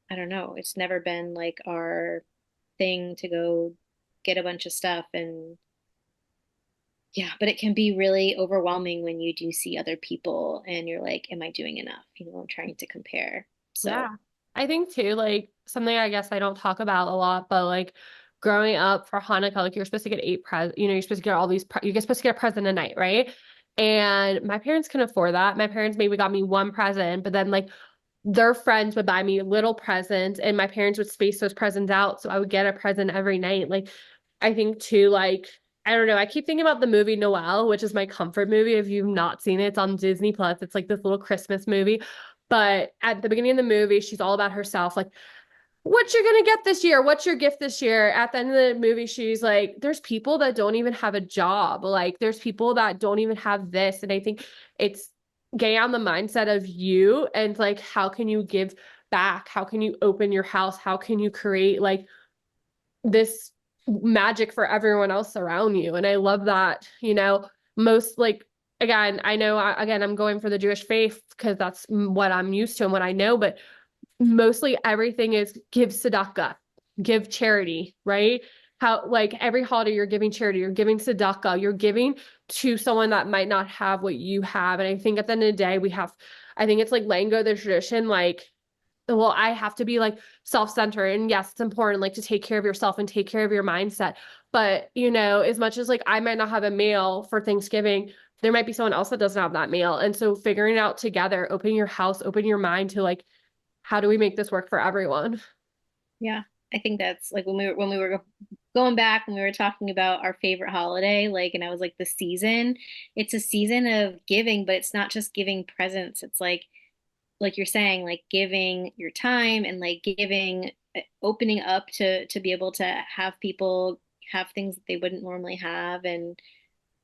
[SPEAKER 2] I don't know, it's never been like our thing to go get a bunch of stuff. And yeah, but it can be really overwhelming when you do see other people and you're like, am I doing enough? I'm trying to compare.
[SPEAKER 1] Yeah.
[SPEAKER 2] So
[SPEAKER 1] I think too, like something I guess I don't talk about a lot, but like growing up for Hanukkah, like you're supposed to get you're supposed to get all you're supposed to get a present a night, right? And my parents couldn't afford that. My parents maybe got me one present, but then like their friends would buy me little presents and my parents would space those presents out. So I would get a present every night. Like I think too, like, I don't know. I keep thinking about the movie Noelle, which is my comfort movie. If you've not seen it, it's on Disney Plus. It's like this little Christmas movie. But at the beginning of the movie, she's all about herself. Like, what you're gonna get this year? What's your gift this year? At the end of the movie, she's like, there's people that don't even have a job. Like, there's people that don't even have this. And I think it's getting on the mindset of you and like, how can you give back? How can you open your house? How can you create like this magic for everyone else around you? And I love that, most like, again, I know, again, I'm going for the Jewish faith because that's what I'm used to and what I know, but mostly everything is give tzedakah, give charity, right? how like every holiday you're giving charity, you're giving tzedakah, you're giving to someone that might not have what you have. And I think at the end of the day, I think it's like letting go of the tradition, like, well, I have to be like self-centered. And yes, it's important like to take care of yourself and take care of your mindset. But, as much as like I might not have a meal for Thanksgiving, there might be someone else that doesn't have that meal. And so figuring it out together, open your house, open your mind to like, how do we make this work for everyone?
[SPEAKER 2] Yeah. I think that's like when we were going back when we were talking about our favorite holiday, like, and I was like the season, it's a season of giving, but it's not just giving presents. It's like you're saying, like giving your time and like giving, opening up to be able to have people have things that they wouldn't normally have. And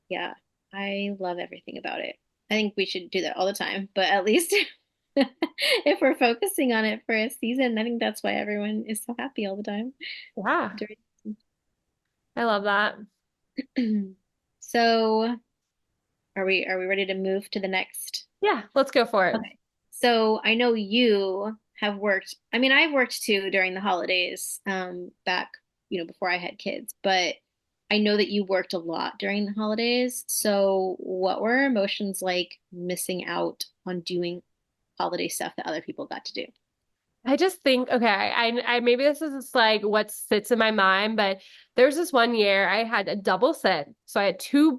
[SPEAKER 2] yeah, I love everything about it. I think we should do that all the time, but at least if we're focusing on it for a season, I think that's why everyone is so happy all the time
[SPEAKER 1] Yeah,
[SPEAKER 2] during.
[SPEAKER 1] I love that.
[SPEAKER 2] So are we ready to move to the next?
[SPEAKER 1] Yeah, let's go for it.
[SPEAKER 2] Okay. So I know you have worked. I mean, I've worked too during the holidays, back, before I had kids, but I know that you worked a lot during the holidays. So what were emotions like missing out on doing holiday stuff that other people got to do?
[SPEAKER 1] I just think, okay, I maybe this is just like what sits in my mind, but there's this one year I had a double sit. So I had two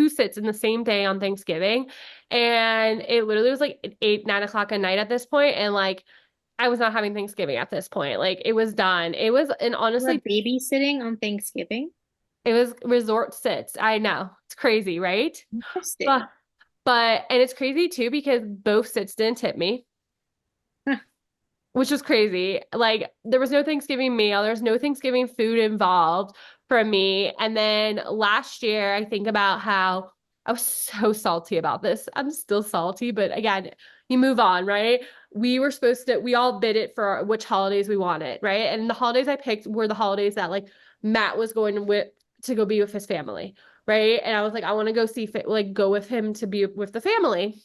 [SPEAKER 1] sits in the same day on Thanksgiving. And it literally was like 8, 9 o'clock at night at this point, and like I was not having Thanksgiving at this point. Like it was done. It was, and
[SPEAKER 2] You were
[SPEAKER 1] honestly,
[SPEAKER 2] babysitting on Thanksgiving?
[SPEAKER 1] it was resort sits. I know. It's crazy, right?
[SPEAKER 2] Interesting.
[SPEAKER 1] But and it's crazy too because both sits didn't tip me,
[SPEAKER 2] Huh.
[SPEAKER 1] which was crazy. Like there was no Thanksgiving meal, there's no Thanksgiving food involved for me. And then last year, I think about how I was so salty about this. I'm still salty, but again, you move on, right? We all bid it for which holidays we wanted, right? And the holidays I picked were the holidays that like Matt was going with to go be with his family, right? And I was like, I want to go like go with him to be with the family.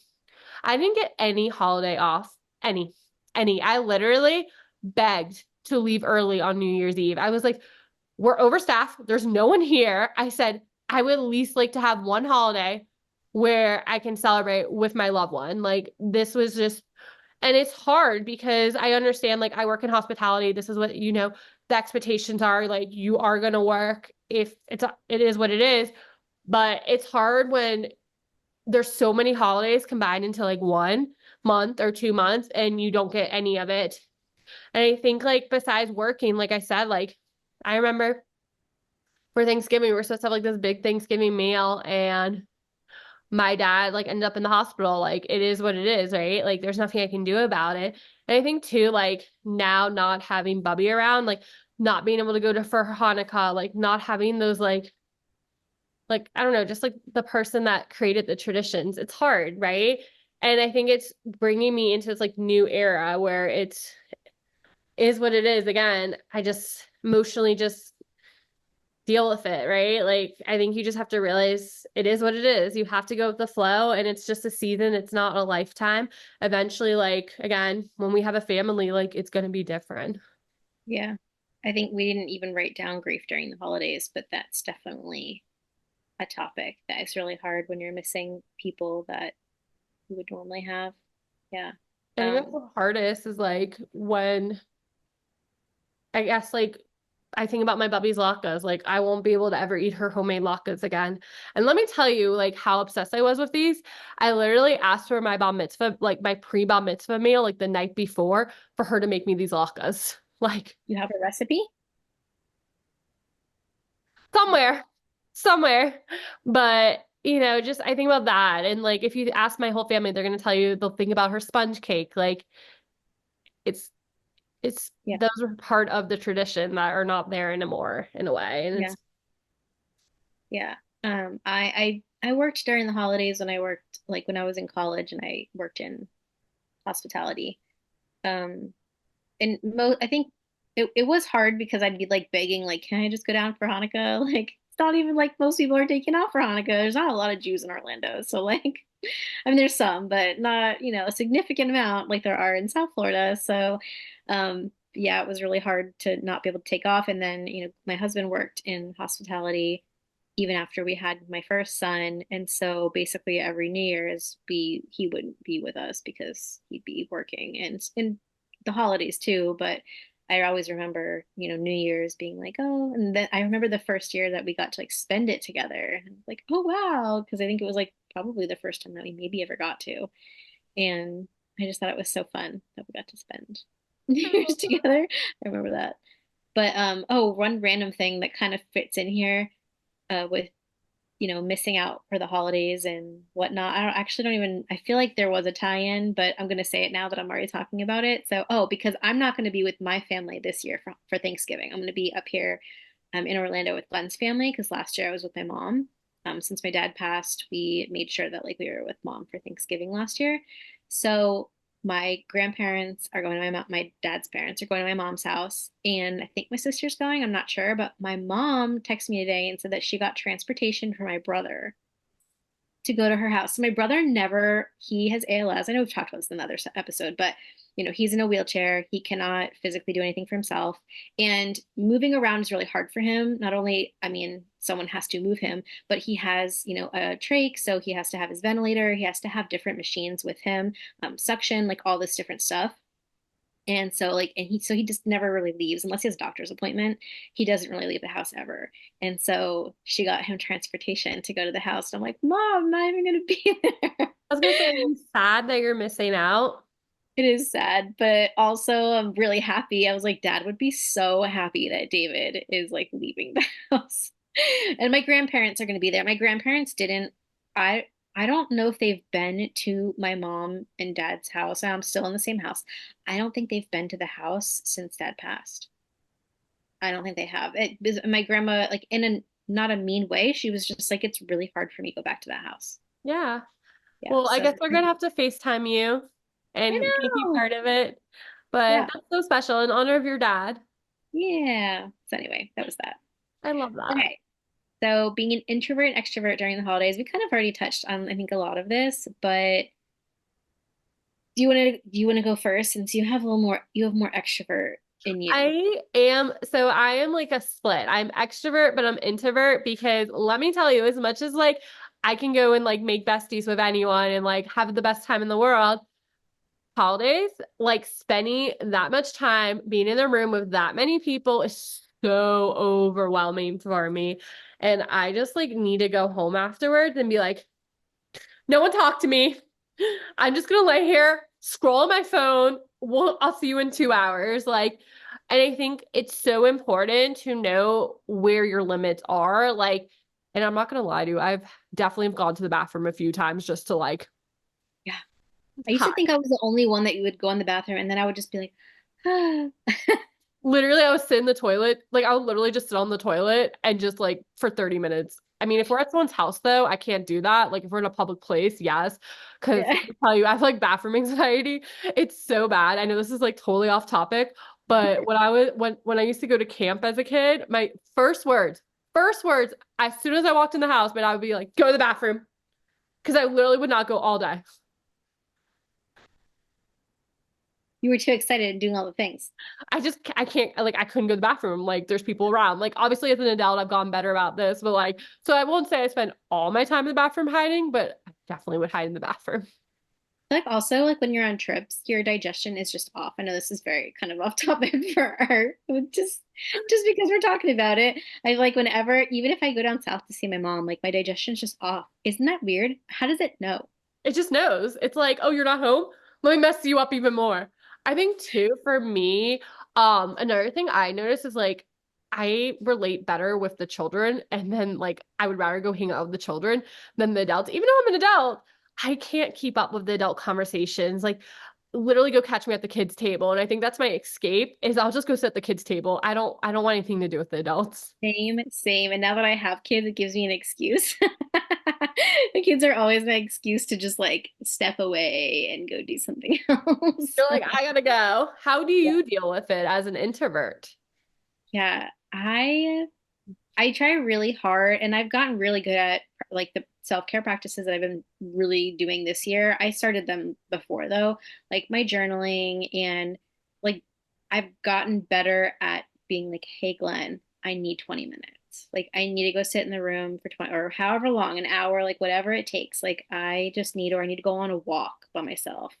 [SPEAKER 1] I didn't get any holiday off. Any, any. I literally begged to leave early on New Year's Eve. I was like, we're overstaffed. There's no one here. I said, I would at least like to have one holiday where I can celebrate with my loved one. Like, this was just, and it's hard because I understand, like, I work in hospitality. This is what, the expectations are. Like, you are going to work if it is what it is. But it's hard when there's so many holidays combined into like 1 month or 2 months and you don't get any of it. And I think like besides working, like I said, like I remember for Thanksgiving, we were supposed to have like this big Thanksgiving meal and my dad like ended up in the hospital. Like it is what it is, right? Like there's nothing I can do about it. And I think too, like now not having Bubby around, like not being able to go to for Hanukkah, like not having those like I don't know, just like the person that created the traditions. It's hard, right? And I think it's bringing me into this like new era where it's is what it is. Again, I just emotionally just deal with it, right? Like I think you just have to realize it is what it is. You have to go with the flow and it's just a season, it's not a lifetime. Eventually, like again, when we have a family, like it's going to be different.
[SPEAKER 2] Yeah. I think we didn't even write down grief during the holidays, but that's definitely a topic that is really hard when you're missing people that you would normally have. Yeah.
[SPEAKER 1] I think that's
[SPEAKER 2] Um,
[SPEAKER 1] the hardest is like when I guess like I think about my Bubby's latkes. Like I won't be able to ever eat her homemade latkes again. And let me tell you, like how obsessed I was with these. I literally asked for my bar mitzvah, like my pre-bar mitzvah meal, like the night before, for her to make me these latkes. Like
[SPEAKER 2] you have a recipe?
[SPEAKER 1] somewhere, somewhere. But just I think about that. And like if you ask my whole family, they're gonna tell you they'll think about her sponge cake. Like it's
[SPEAKER 2] Yeah.
[SPEAKER 1] those are part of the tradition that are not there anymore in a way. And
[SPEAKER 2] Yeah.
[SPEAKER 1] it's
[SPEAKER 2] Yeah. I worked during the holidays when I worked like when I was in college and I worked in hospitality. Um, and I think it was hard because I'd be like begging, like, can I just go down for Hanukkah? Like, it's not even like most people are taking off for Hanukkah. There's not a lot of Jews in Orlando. So like, I mean, there's some, but not, a significant amount like there are in South Florida. So, yeah, it was really hard to not be able to take off. And then, my husband worked in hospitality even after we had my first son. And so basically every New Year's he wouldn't be with us because he'd be working and in the holidays too. But I always remember, New Year's being like, oh, and then I remember the first year that we got to like spend it together. And like, oh wow, because I think it was like probably the first time that we maybe ever got to. And I just thought it was so fun that we got to spend New Year's together. I remember that. But oh, one random thing that kind of fits in here with missing out for the holidays and whatnot. I don't even, I feel like there was a tie-in, but I'm going to say it now that I'm already talking about it. So, oh, because I'm not going to be with my family this year for Thanksgiving. I'm going to be up here in Orlando with Glenn's family because last year I was with my mom. Since my dad passed, we made sure that like we were with mom for Thanksgiving last year. So my grandparents are going to my dad's parents are going to my mom's house, and I think my sister's going. I'm not sure, but my mom texted me today and said that she got transportation for my brother to go to her house. So my brother never, he has ALS. I know we've talked about this in another episode, but he's in a wheelchair. He cannot physically do anything for himself. And moving around is really hard for him. Not only, I mean, someone has to move him, but he has, a trach. So he has to have his ventilator. He has to have different machines with him, suction, like all this different stuff. And so like he just never really leaves unless he has a doctor's appointment. He doesn't really leave the house ever. And so she got him transportation to go to the house. And I'm like, Mom, I'm not even gonna be there.
[SPEAKER 1] I was gonna say, are you sad that you're missing out?
[SPEAKER 2] It is sad, but also I'm really happy. I was like, Dad would be so happy that David is like leaving the house. And my grandparents are going to be there. My grandparents didn't, I I don't know if they've been to my mom and dad's house. I'm still in the same house. I don't think they've been to the house since dad passed. I don't think they have. My grandma, like in a not a mean way, she was just like, it's really hard for me to go back to that house.
[SPEAKER 1] Yeah.
[SPEAKER 2] Yeah,
[SPEAKER 1] Well, I
[SPEAKER 2] so
[SPEAKER 1] guess we're gonna have to FaceTime you
[SPEAKER 2] I
[SPEAKER 1] and make you
[SPEAKER 2] know.
[SPEAKER 1] part of it. But
[SPEAKER 2] Yeah.
[SPEAKER 1] that's so special in honor of your dad.
[SPEAKER 2] Yeah. So anyway, that was that.
[SPEAKER 1] I love that.
[SPEAKER 2] Okay. So being an introvert and extrovert during the holidays, we kind of already touched on, I think, a lot of this, but do you want to go first since you have more extrovert in you?
[SPEAKER 1] I am like a split. I'm extrovert, but I'm introvert because let me tell you, as much as like I can go and like make besties with anyone and like have the best time in the world, holidays, like spending that much time being in the room with that many people is so overwhelming for me. And I just like need to go home afterwards and be like, no one talk to me. I'm just gonna lay here, scroll on my phone. I'll see you in 2 hours. Like, and I think it's so important to know where your limits are. Like, and I'm not gonna lie to you, I've definitely gone to the bathroom a few times just to like
[SPEAKER 2] Yeah. I used to
[SPEAKER 1] hide.
[SPEAKER 2] think I was the only one that you would go in the bathroom and then I would just be like, ah.
[SPEAKER 1] Literally, I was sitting in the toilet. Like, I would literally just sit on the toilet and just like for 30 minutes. I mean, if we're at someone's house though, I can't do that. Like, if we're in a public place, yes. Because
[SPEAKER 2] Yeah.
[SPEAKER 1] I tell you, I have like bathroom anxiety. It's so bad. I know this is like totally off topic, but when I used to go to camp as a kid, my first words, as soon as I walked in the house, but I would be like, go to the bathroom. Because I literally would not go all day.
[SPEAKER 2] You were too excited and doing all the things.
[SPEAKER 1] I can't like I couldn't go to the bathroom. Like there's people around. Like obviously as an adult I've gotten better about this, but like so I won't say I spend all my time in the bathroom hiding, but I definitely would hide in the bathroom.
[SPEAKER 2] Like also like when you're on trips, your digestion is just off. I know this is very kind of off topic for our just because we're talking about it. I like whenever even if I go down south to see my mom, like my digestion's just off. Isn't that weird? How does it know?
[SPEAKER 1] It just knows. It's like, oh, you're not home? Let me mess you up even more. I think too, for me, another thing I notice is like I relate better with the children, and then like I would rather go hang out with the children than the adults. Even though I'm an adult, I can't keep up with the adult conversations. Like literally go catch me at the kids' table. And I think that's my escape is I'll just go sit at the kids' table. I don't want anything to do with the adults.
[SPEAKER 2] Same, same. And now that I have kids, it gives me an excuse. The kids are always my excuse to just like step away and go do something else.
[SPEAKER 1] You're like, I gotta go. How do
[SPEAKER 2] Yeah.
[SPEAKER 1] you deal with it as an introvert?
[SPEAKER 2] Yeah, I try really hard and I've gotten really good at like the self-care practices that I've been really doing this year. I started them before though, like my journaling and like I've gotten better at being like, hey, Glenn, I need 20 minutes. Like, I need to go sit in the room for 20 or however long, an hour, like whatever it takes. Like, I just need, or I need to go on a walk by myself.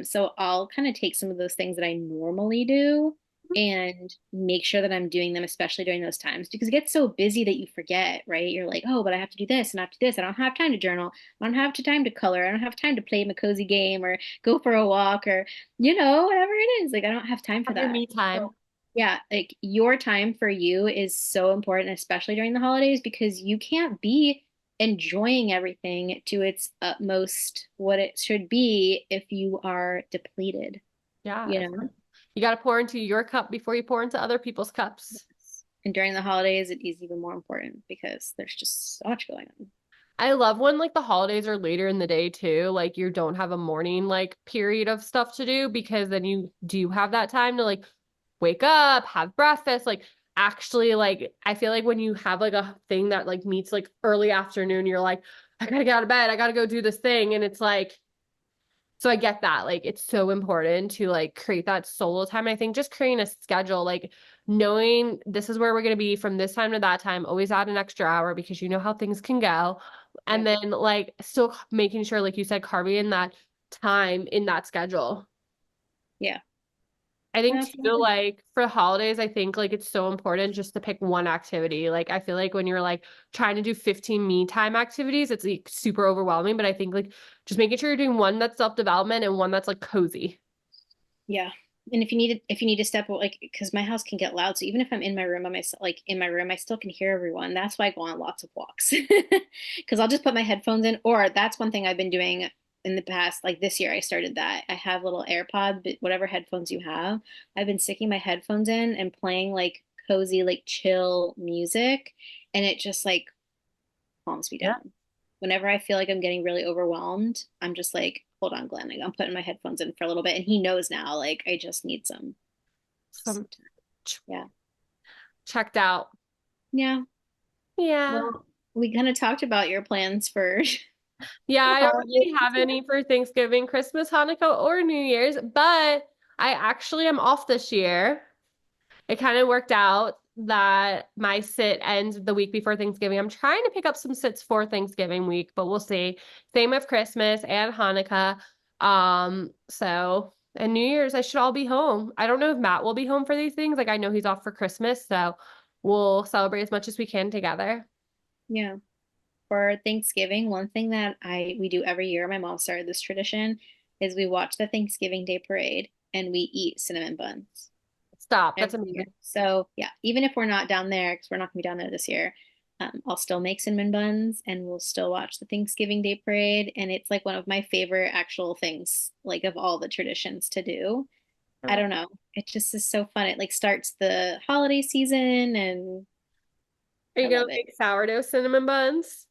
[SPEAKER 2] So I'll kind of take some of those things that I normally do and make sure that I'm doing them, especially during those times, because it gets so busy that you forget, right? You're like, oh, but I have to do this and I have to do this. I don't have time to journal. I don't have time to color. I don't have time to play my cozy game or go for a walk or whatever it is. Like, I don't have time for
[SPEAKER 1] Have your
[SPEAKER 2] that.
[SPEAKER 1] me time.
[SPEAKER 2] So, yeah, like your time for you is so important, especially during the holidays, because you can't be enjoying everything to its utmost what it should be if you are depleted,
[SPEAKER 1] Yeah,
[SPEAKER 2] you
[SPEAKER 1] of
[SPEAKER 2] know?
[SPEAKER 1] course. You got to pour into your cup before you pour into other people's cups.
[SPEAKER 2] Yes. And during the holidays, it is even more important because there's just so much going on.
[SPEAKER 1] I love when like the holidays are later in the day too. Like you don't have a morning like period of stuff to do because then you do have that time to like wake up, have breakfast, like actually like I feel like when you have like a thing that like meets like early afternoon, you're like, I gotta get out of bed, I gotta go do this thing. And it's like, so I get that. Like it's so important to like create that solo time. I think just creating a schedule, like knowing this is where we're gonna be from this time to that time, always add an extra hour because you know how things can go. And
[SPEAKER 2] Yep.
[SPEAKER 1] then like still making sure, like you said, carving in that time in that schedule.
[SPEAKER 2] Yeah.
[SPEAKER 1] I think
[SPEAKER 2] That's
[SPEAKER 1] too, like for holidays, I think like it's so important just to pick one activity. Like I feel like when you're like trying to do 15 me time activities, it's like super overwhelming. But I think like just making sure you're doing one that's self-development and one that's like cozy.
[SPEAKER 2] yeah. And if you need to step like because my house can get loud, so even if I'm in my room, in my room, I still can hear everyone. That's why I go on lots of walks because I'll just put my headphones in. Or that's one thing I've been doing in the past. Like this year, I started that. I have little AirPod, but whatever headphones you have. I've been sticking my headphones in and playing like cozy, like chill music, and it just like calms me
[SPEAKER 1] Yeah.
[SPEAKER 2] down. Whenever I feel like I'm getting really overwhelmed, I'm just like, hold on, Glenn. Like, I'm putting my headphones in for a little bit. And he knows now, like, I just need some
[SPEAKER 1] Some
[SPEAKER 2] time. Yeah.
[SPEAKER 1] checked out.
[SPEAKER 2] Yeah.
[SPEAKER 1] Yeah.
[SPEAKER 2] Well, we kind of talked about your plans for
[SPEAKER 1] Yeah,
[SPEAKER 2] the
[SPEAKER 1] I don't really
[SPEAKER 2] holidays.
[SPEAKER 1] have any for Thanksgiving, Christmas, Hanukkah, or New Year's, but I actually am off this year. It kind of worked out that my sit ends the week before Thanksgiving. I'm trying to pick up some sits for Thanksgiving week, but we'll see. Same with Christmas and Hanukkah. And New Year's, I should all be home. I don't know if Matt will be home for these things. Like I know he's off for Christmas, so we'll celebrate as much as we can together.
[SPEAKER 2] Yeah. For Thanksgiving, one thing that I we do every year, my mom started this tradition, is we watch the Thanksgiving Day parade and we eat cinnamon buns
[SPEAKER 1] Stop. That's
[SPEAKER 2] every year.
[SPEAKER 1] amazing.
[SPEAKER 2] So yeah, even if we're not down there, because we're not gonna be down there this year, I'll still make cinnamon buns and we'll still watch the Thanksgiving Day parade. And it's like one of my favorite actual things, like of all the traditions to do. I don't know. It just is so fun. It like starts the holiday season and
[SPEAKER 1] Are
[SPEAKER 2] I
[SPEAKER 1] you gonna
[SPEAKER 2] love it.
[SPEAKER 1] make sourdough cinnamon buns?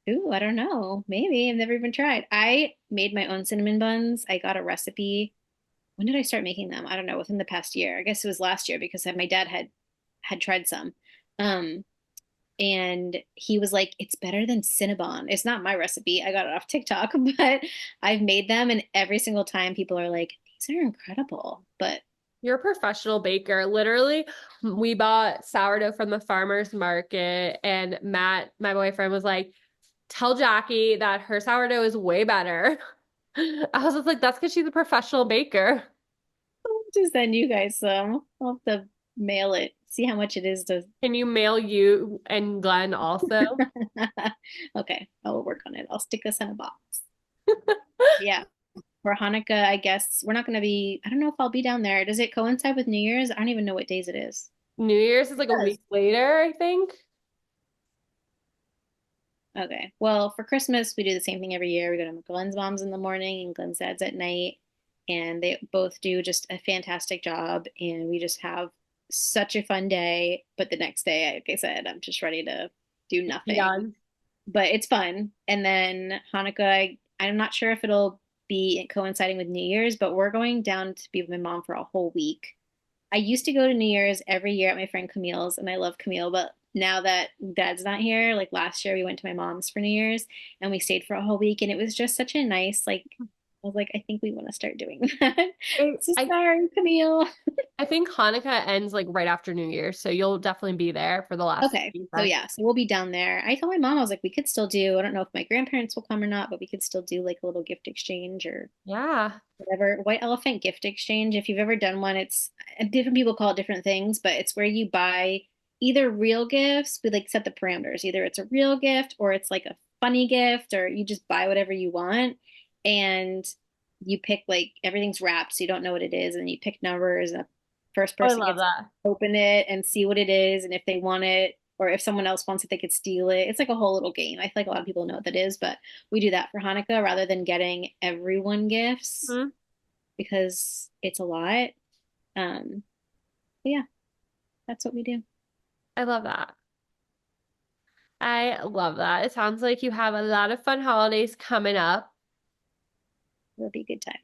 [SPEAKER 2] Ooh, I don't know. Maybe. I've never even tried. I made my own cinnamon buns. I got a recipe. When did I start making them? I don't know, within the past year. I guess it was last year because my dad had tried some. Um, and he was like, "It's better than Cinnabon." It's not my recipe. I got it off TikTok, but I've made them, and every single time people are like, "These are incredible." But
[SPEAKER 1] You're a professional baker. Literally, we bought sourdough from the farmer's market, and Matt, my boyfriend, was like, tell Jacqui that her sourdough is way better. I was just like, that's because she's a professional baker.
[SPEAKER 2] I'll just send you guys some. I'll have to mail it. See how much it is to.
[SPEAKER 1] Can you mail you and Glenn also?
[SPEAKER 2] Okay, I will work on it. I'll stick this in a box. Yeah. For Hanukkah, I guess we're not going to be, I don't know if I'll be down there. Does it coincide with New Year's? I don't even know what days it is.
[SPEAKER 1] New Year's is
[SPEAKER 2] It
[SPEAKER 1] like a
[SPEAKER 2] does.
[SPEAKER 1] week later, I think.
[SPEAKER 2] Okay. Well, for Christmas, we do the same thing every year. We go to Glenn's mom's in the morning and Glenn's dad's at night. And they both do just a fantastic job. And we just have such a fun day. But the next day, like I said, I'm just ready to do
[SPEAKER 1] Be
[SPEAKER 2] nothing.
[SPEAKER 1] done.
[SPEAKER 2] But it's fun. And then Hanukkah, I'm not sure if it'll be coinciding with New Year's, but we're going down to be with my mom for a whole week. I used to go to New Year's every year at my friend Camille's, and I love Camille, but now that dad's not here, like last year we went to my mom's for New Year's and we stayed for a whole week, and it was just such a nice, like, I was like, I think we want to start doing that.
[SPEAKER 1] I,
[SPEAKER 2] So
[SPEAKER 1] I
[SPEAKER 2] sorry, Camille.
[SPEAKER 1] I think Hanukkah ends like right after New Year, so you'll definitely be there for the last
[SPEAKER 2] Okay.
[SPEAKER 1] few
[SPEAKER 2] So
[SPEAKER 1] days.
[SPEAKER 2] yeah, so we'll be down there. I told my mom, I was like, we could still do, I don't know if my grandparents will come or not, but we could still do like a little gift exchange or
[SPEAKER 1] Yeah.
[SPEAKER 2] whatever. White elephant gift exchange. If you've ever done one, it's different people call it different things, but it's where you buy either real gifts, we like set the parameters. Either it's a real gift or it's like a funny gift, or you just buy whatever you want and you pick like everything's wrapped, so you don't know what it is, and you pick numbers, and the first
[SPEAKER 1] Oh, I
[SPEAKER 2] person
[SPEAKER 1] love
[SPEAKER 2] gets to
[SPEAKER 1] that.
[SPEAKER 2] open it and see what it is, and if they want it. Or if someone else wants it, they could steal it. It's like a whole little game. I feel like a lot of people know what that is, but we do that for Hanukkah rather than getting everyone gifts
[SPEAKER 1] Mhm.
[SPEAKER 2] because it's a lot. But yeah, that's what we do.
[SPEAKER 1] I love that. I love that. It sounds like you have a lot of fun holidays coming up.
[SPEAKER 2] It'll be a good time.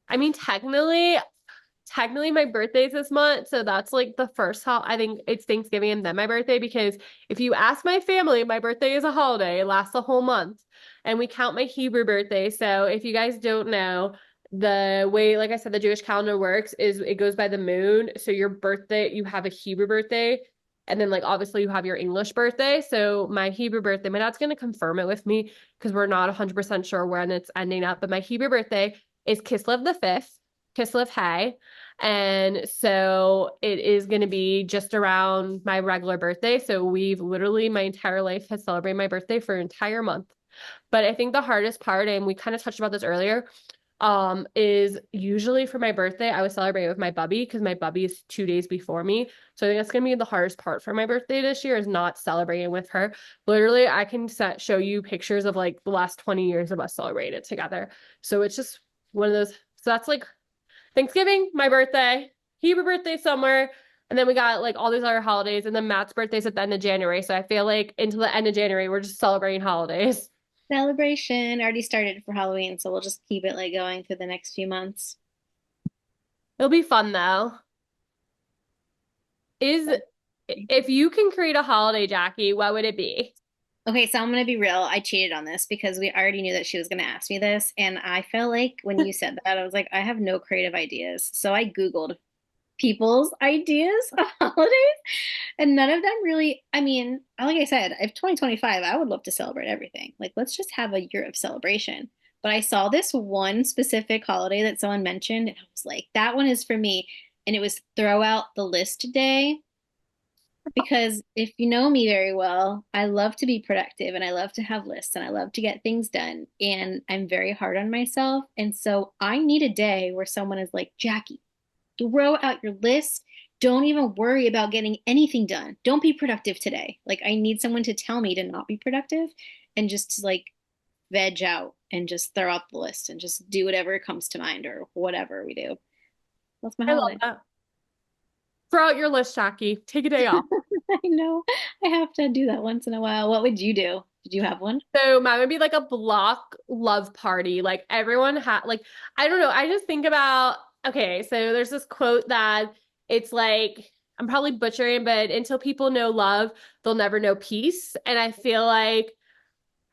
[SPEAKER 1] I mean, technically my birthday's this month, so that's like the first I think it's Thanksgiving and then my birthday because if you ask my family, my birthday is a holiday. It lasts a whole month. And we count my Hebrew birthday. So if you guys don't know, the way, like I said, the Jewish calendar works is it goes by the moon. So your birthday, you have a Hebrew birthday, and then like obviously you have your English birthday. So my Hebrew birthday, my dad's gonna confirm it with me because we're not 100% sure when it's ending up. But my Hebrew birthday is Kislev the 5th, Kislev Hay. And so it is going to be just around my regular birthday. So we've literally, my entire life has celebrated my birthday for an entire month. But I think the hardest part, and we kind of touched about this earlier, is usually for my birthday, I would celebrate with my bubby because my bubby is 2 days before me. So I think that's gonna be the hardest part for my birthday this year is not celebrating with her. Literally, I can show you pictures of like the last 20 years of us celebrated together. So it's just one of those. So that's like Thanksgiving, my birthday, Hebrew birthday somewhere, and then we got like all these other holidays, and then Matt's birthday's at the end of January. So I feel like until the end of January, we're just celebrating holidays.
[SPEAKER 2] Celebration already started for Halloween, so we'll just keep it like going through the next few months.
[SPEAKER 1] It'll be fun though. Is
[SPEAKER 2] So,
[SPEAKER 1] if you can create a holiday, Jacqui, what would it be?
[SPEAKER 2] okay, so I'm gonna be real. I cheated on this because we already knew that she was gonna ask me this, and I felt like when you said that, I was like, I have no creative ideas. So I Googled people's ideas of holidays. And none of them really, I mean, like I said, if 2025, I would love to celebrate everything. Like, let's just have a year of celebration. But I saw this one specific holiday that someone mentioned, and I was like, that one is for me. And it was throw out the list day. Because if you know me very well, I love to be productive and I love to have lists and I love to get things done. And I'm very hard on myself. And so I need a day where someone is like, Jacqui, throw out your list. Don't even worry about getting anything done. Don't be productive today. Like I need someone to tell me to not be productive and just to like veg out and just throw out the list and just do whatever comes to mind or whatever we do. That's my
[SPEAKER 1] I love
[SPEAKER 2] holiday.
[SPEAKER 1] that. Throw out your list, Jacqui. Take a day off.
[SPEAKER 2] I know. I have to do that once in a while. What would you do? Did you have one?
[SPEAKER 1] So mine would be like a block love party. Like everyone had like I don't know. I just think about okay, so there's this quote that it's like I'm probably butchering, but until people know love, they'll never know peace. And I feel like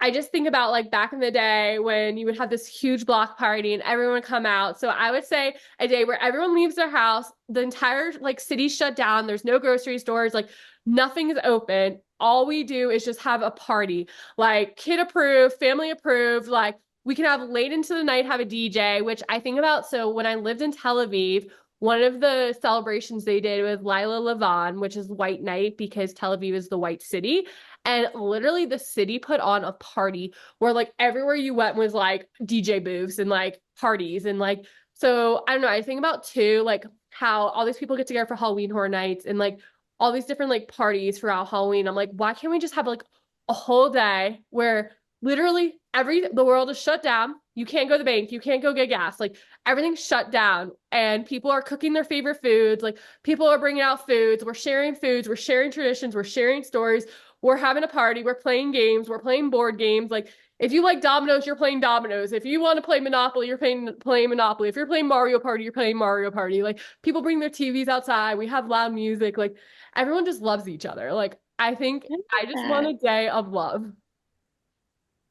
[SPEAKER 1] I just think about like back in the day when you would have this huge block party and everyone would come out. So I would say a day where everyone leaves their house, the entire like city shut down, there's no grocery stores, like nothing is open. All we do is just have a party, like kid approved, family approved, like we can have late into the night have a DJ, which I think about. So when I lived in Tel Aviv, one of the celebrations they did was Lila Levan, which is White Night because Tel Aviv is the white city. And literally the city put on a party where like everywhere you went was like DJ booths and like parties and like so I don't know, I think about too like how all these people get together for Halloween Horror Nights and like all these different like parties throughout Halloween. I'm like, why can't we just have like a whole day where literally the world is shut down. You can't go to the bank, you can't go get gas. Like everything's shut down and people are cooking their favorite foods. Like people are bringing out foods, we're sharing traditions, we're sharing stories, we're having a party, we're playing games, we're playing board games. Like if you like dominoes, you're playing dominoes. If you want to play Monopoly, you're playing Monopoly. If you're playing Mario Party, you're playing Mario Party. Like people bring their TVs outside. We have loud music. Like everyone just loves each other. Like I think
[SPEAKER 2] I love
[SPEAKER 1] I just want
[SPEAKER 2] that.
[SPEAKER 1] a day of love.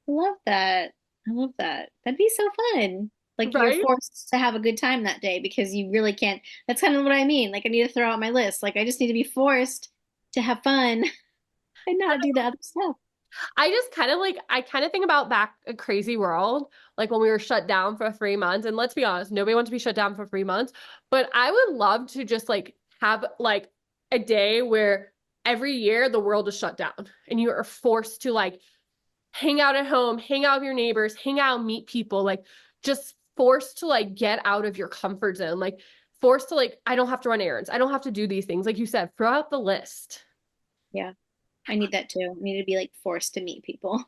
[SPEAKER 2] I love that. I love that. That'd be so fun. Like you're
[SPEAKER 1] Right?
[SPEAKER 2] forced to have a good time that day because you really can't. That's kind of what I mean. Like I need to throw out my list. Like I just need to be forced to have fun and not do the other stuff.
[SPEAKER 1] I just kind of like, I kind of think about back a crazy world, like when we were shut down for 3 months. And let's be honest, nobody wants to be shut down for 3 months. But I would love to just like have like a day where every year the world is shut down and you are forced to like hang out at home, hang out with your neighbors, hang out, meet people, like just forced to like get out of your comfort zone, like forced to like, I don't have to run errands. I don't have to do these things. Like you said, throw out the list.
[SPEAKER 2] Yeah, I need that too. I need to be like forced to meet people.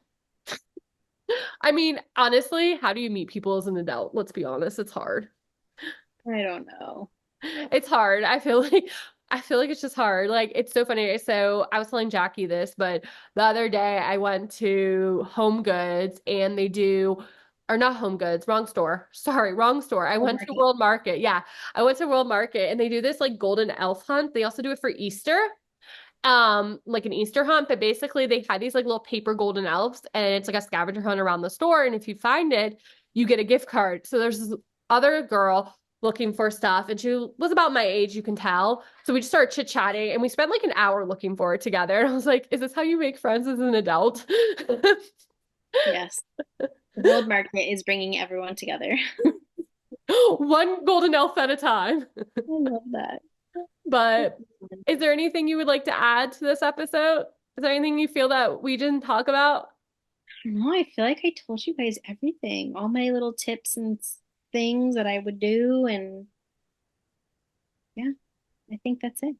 [SPEAKER 1] I mean, honestly, how do you meet people as an adult? Let's be honest, it's hard.
[SPEAKER 2] I don't know.
[SPEAKER 1] It's hard. I feel like it's just hard. Like it's so funny. So I was telling Jacqui this, but the other day I went to Home Goods and they do or not Home Goods, wrong store. Sorry, wrong store. I
[SPEAKER 2] World
[SPEAKER 1] went to
[SPEAKER 2] market.
[SPEAKER 1] World Market. Yeah. I went to World Market and they do this like golden elf hunt. They also do it for Easter. Like an Easter hunt, but basically they had these like little paper golden elves and it's like a scavenger hunt around the store. And if you find it, you get a gift card. So there's this other girl looking for stuff and she was about my age, you can tell. So we just started chit-chatting and we spent like an hour looking for it together. And I was like, is this how you make friends as an adult?
[SPEAKER 2] Yes, the world market is bringing everyone together.
[SPEAKER 1] One golden elf at a time.
[SPEAKER 2] I love that.
[SPEAKER 1] But is there anything you would like to add to this episode? Is there anything you feel that we didn't talk about?
[SPEAKER 2] No, I feel like I told you guys everything, all my little tips and things that I would do, and yeah, I think that's it.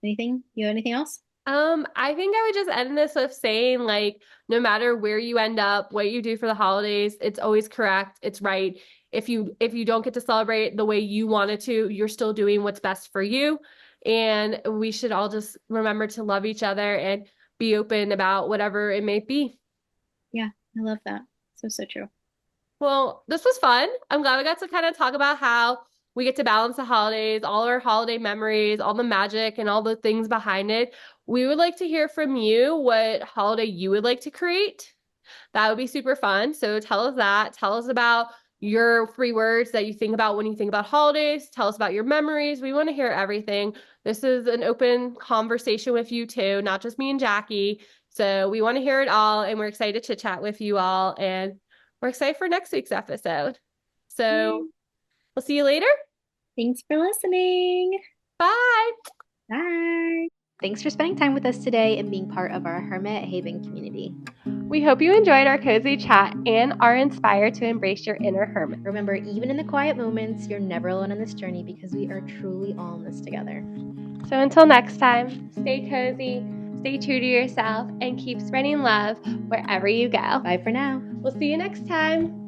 [SPEAKER 2] Anything? You have anything else?
[SPEAKER 1] I think I would just end this with saying like no matter where you end up, what you do for the holidays, it's always correct. It's right. If you don't get to celebrate the way you wanted to, you're still doing what's best for you. And we should all just remember to love each other and be open about whatever it may be.
[SPEAKER 2] Yeah, I love that. So, so true.
[SPEAKER 1] Well, this was fun. I'm glad we got to kind of talk about how we get to balance the holidays, all our holiday memories, all the magic and all the things behind it. We would like to hear from you what holiday you would like to create. That would be super fun. So tell us that. Tell us about your 3 words that you think about when you think about holidays. Tell us about your memories. We want to hear everything. This is an open conversation with you too, not just me and Jacqui. So we want to hear it all, and we're excited to chat with you all, and we're excited for next week's episode. So
[SPEAKER 2] Yay.
[SPEAKER 1] we'll see you later.
[SPEAKER 2] Thanks for listening.
[SPEAKER 1] Bye.
[SPEAKER 2] Bye. Thanks for spending time with us today and being part of our Hermit Haven community.
[SPEAKER 1] We hope you enjoyed our cozy chat and are inspired to embrace your inner hermit.
[SPEAKER 2] Remember, even in the quiet moments, you're never alone on this journey because we are truly all in this together.
[SPEAKER 1] So until next time, stay cozy, stay true to yourself, and keep spreading love wherever you go.
[SPEAKER 2] Bye for now.
[SPEAKER 1] We'll see you next time.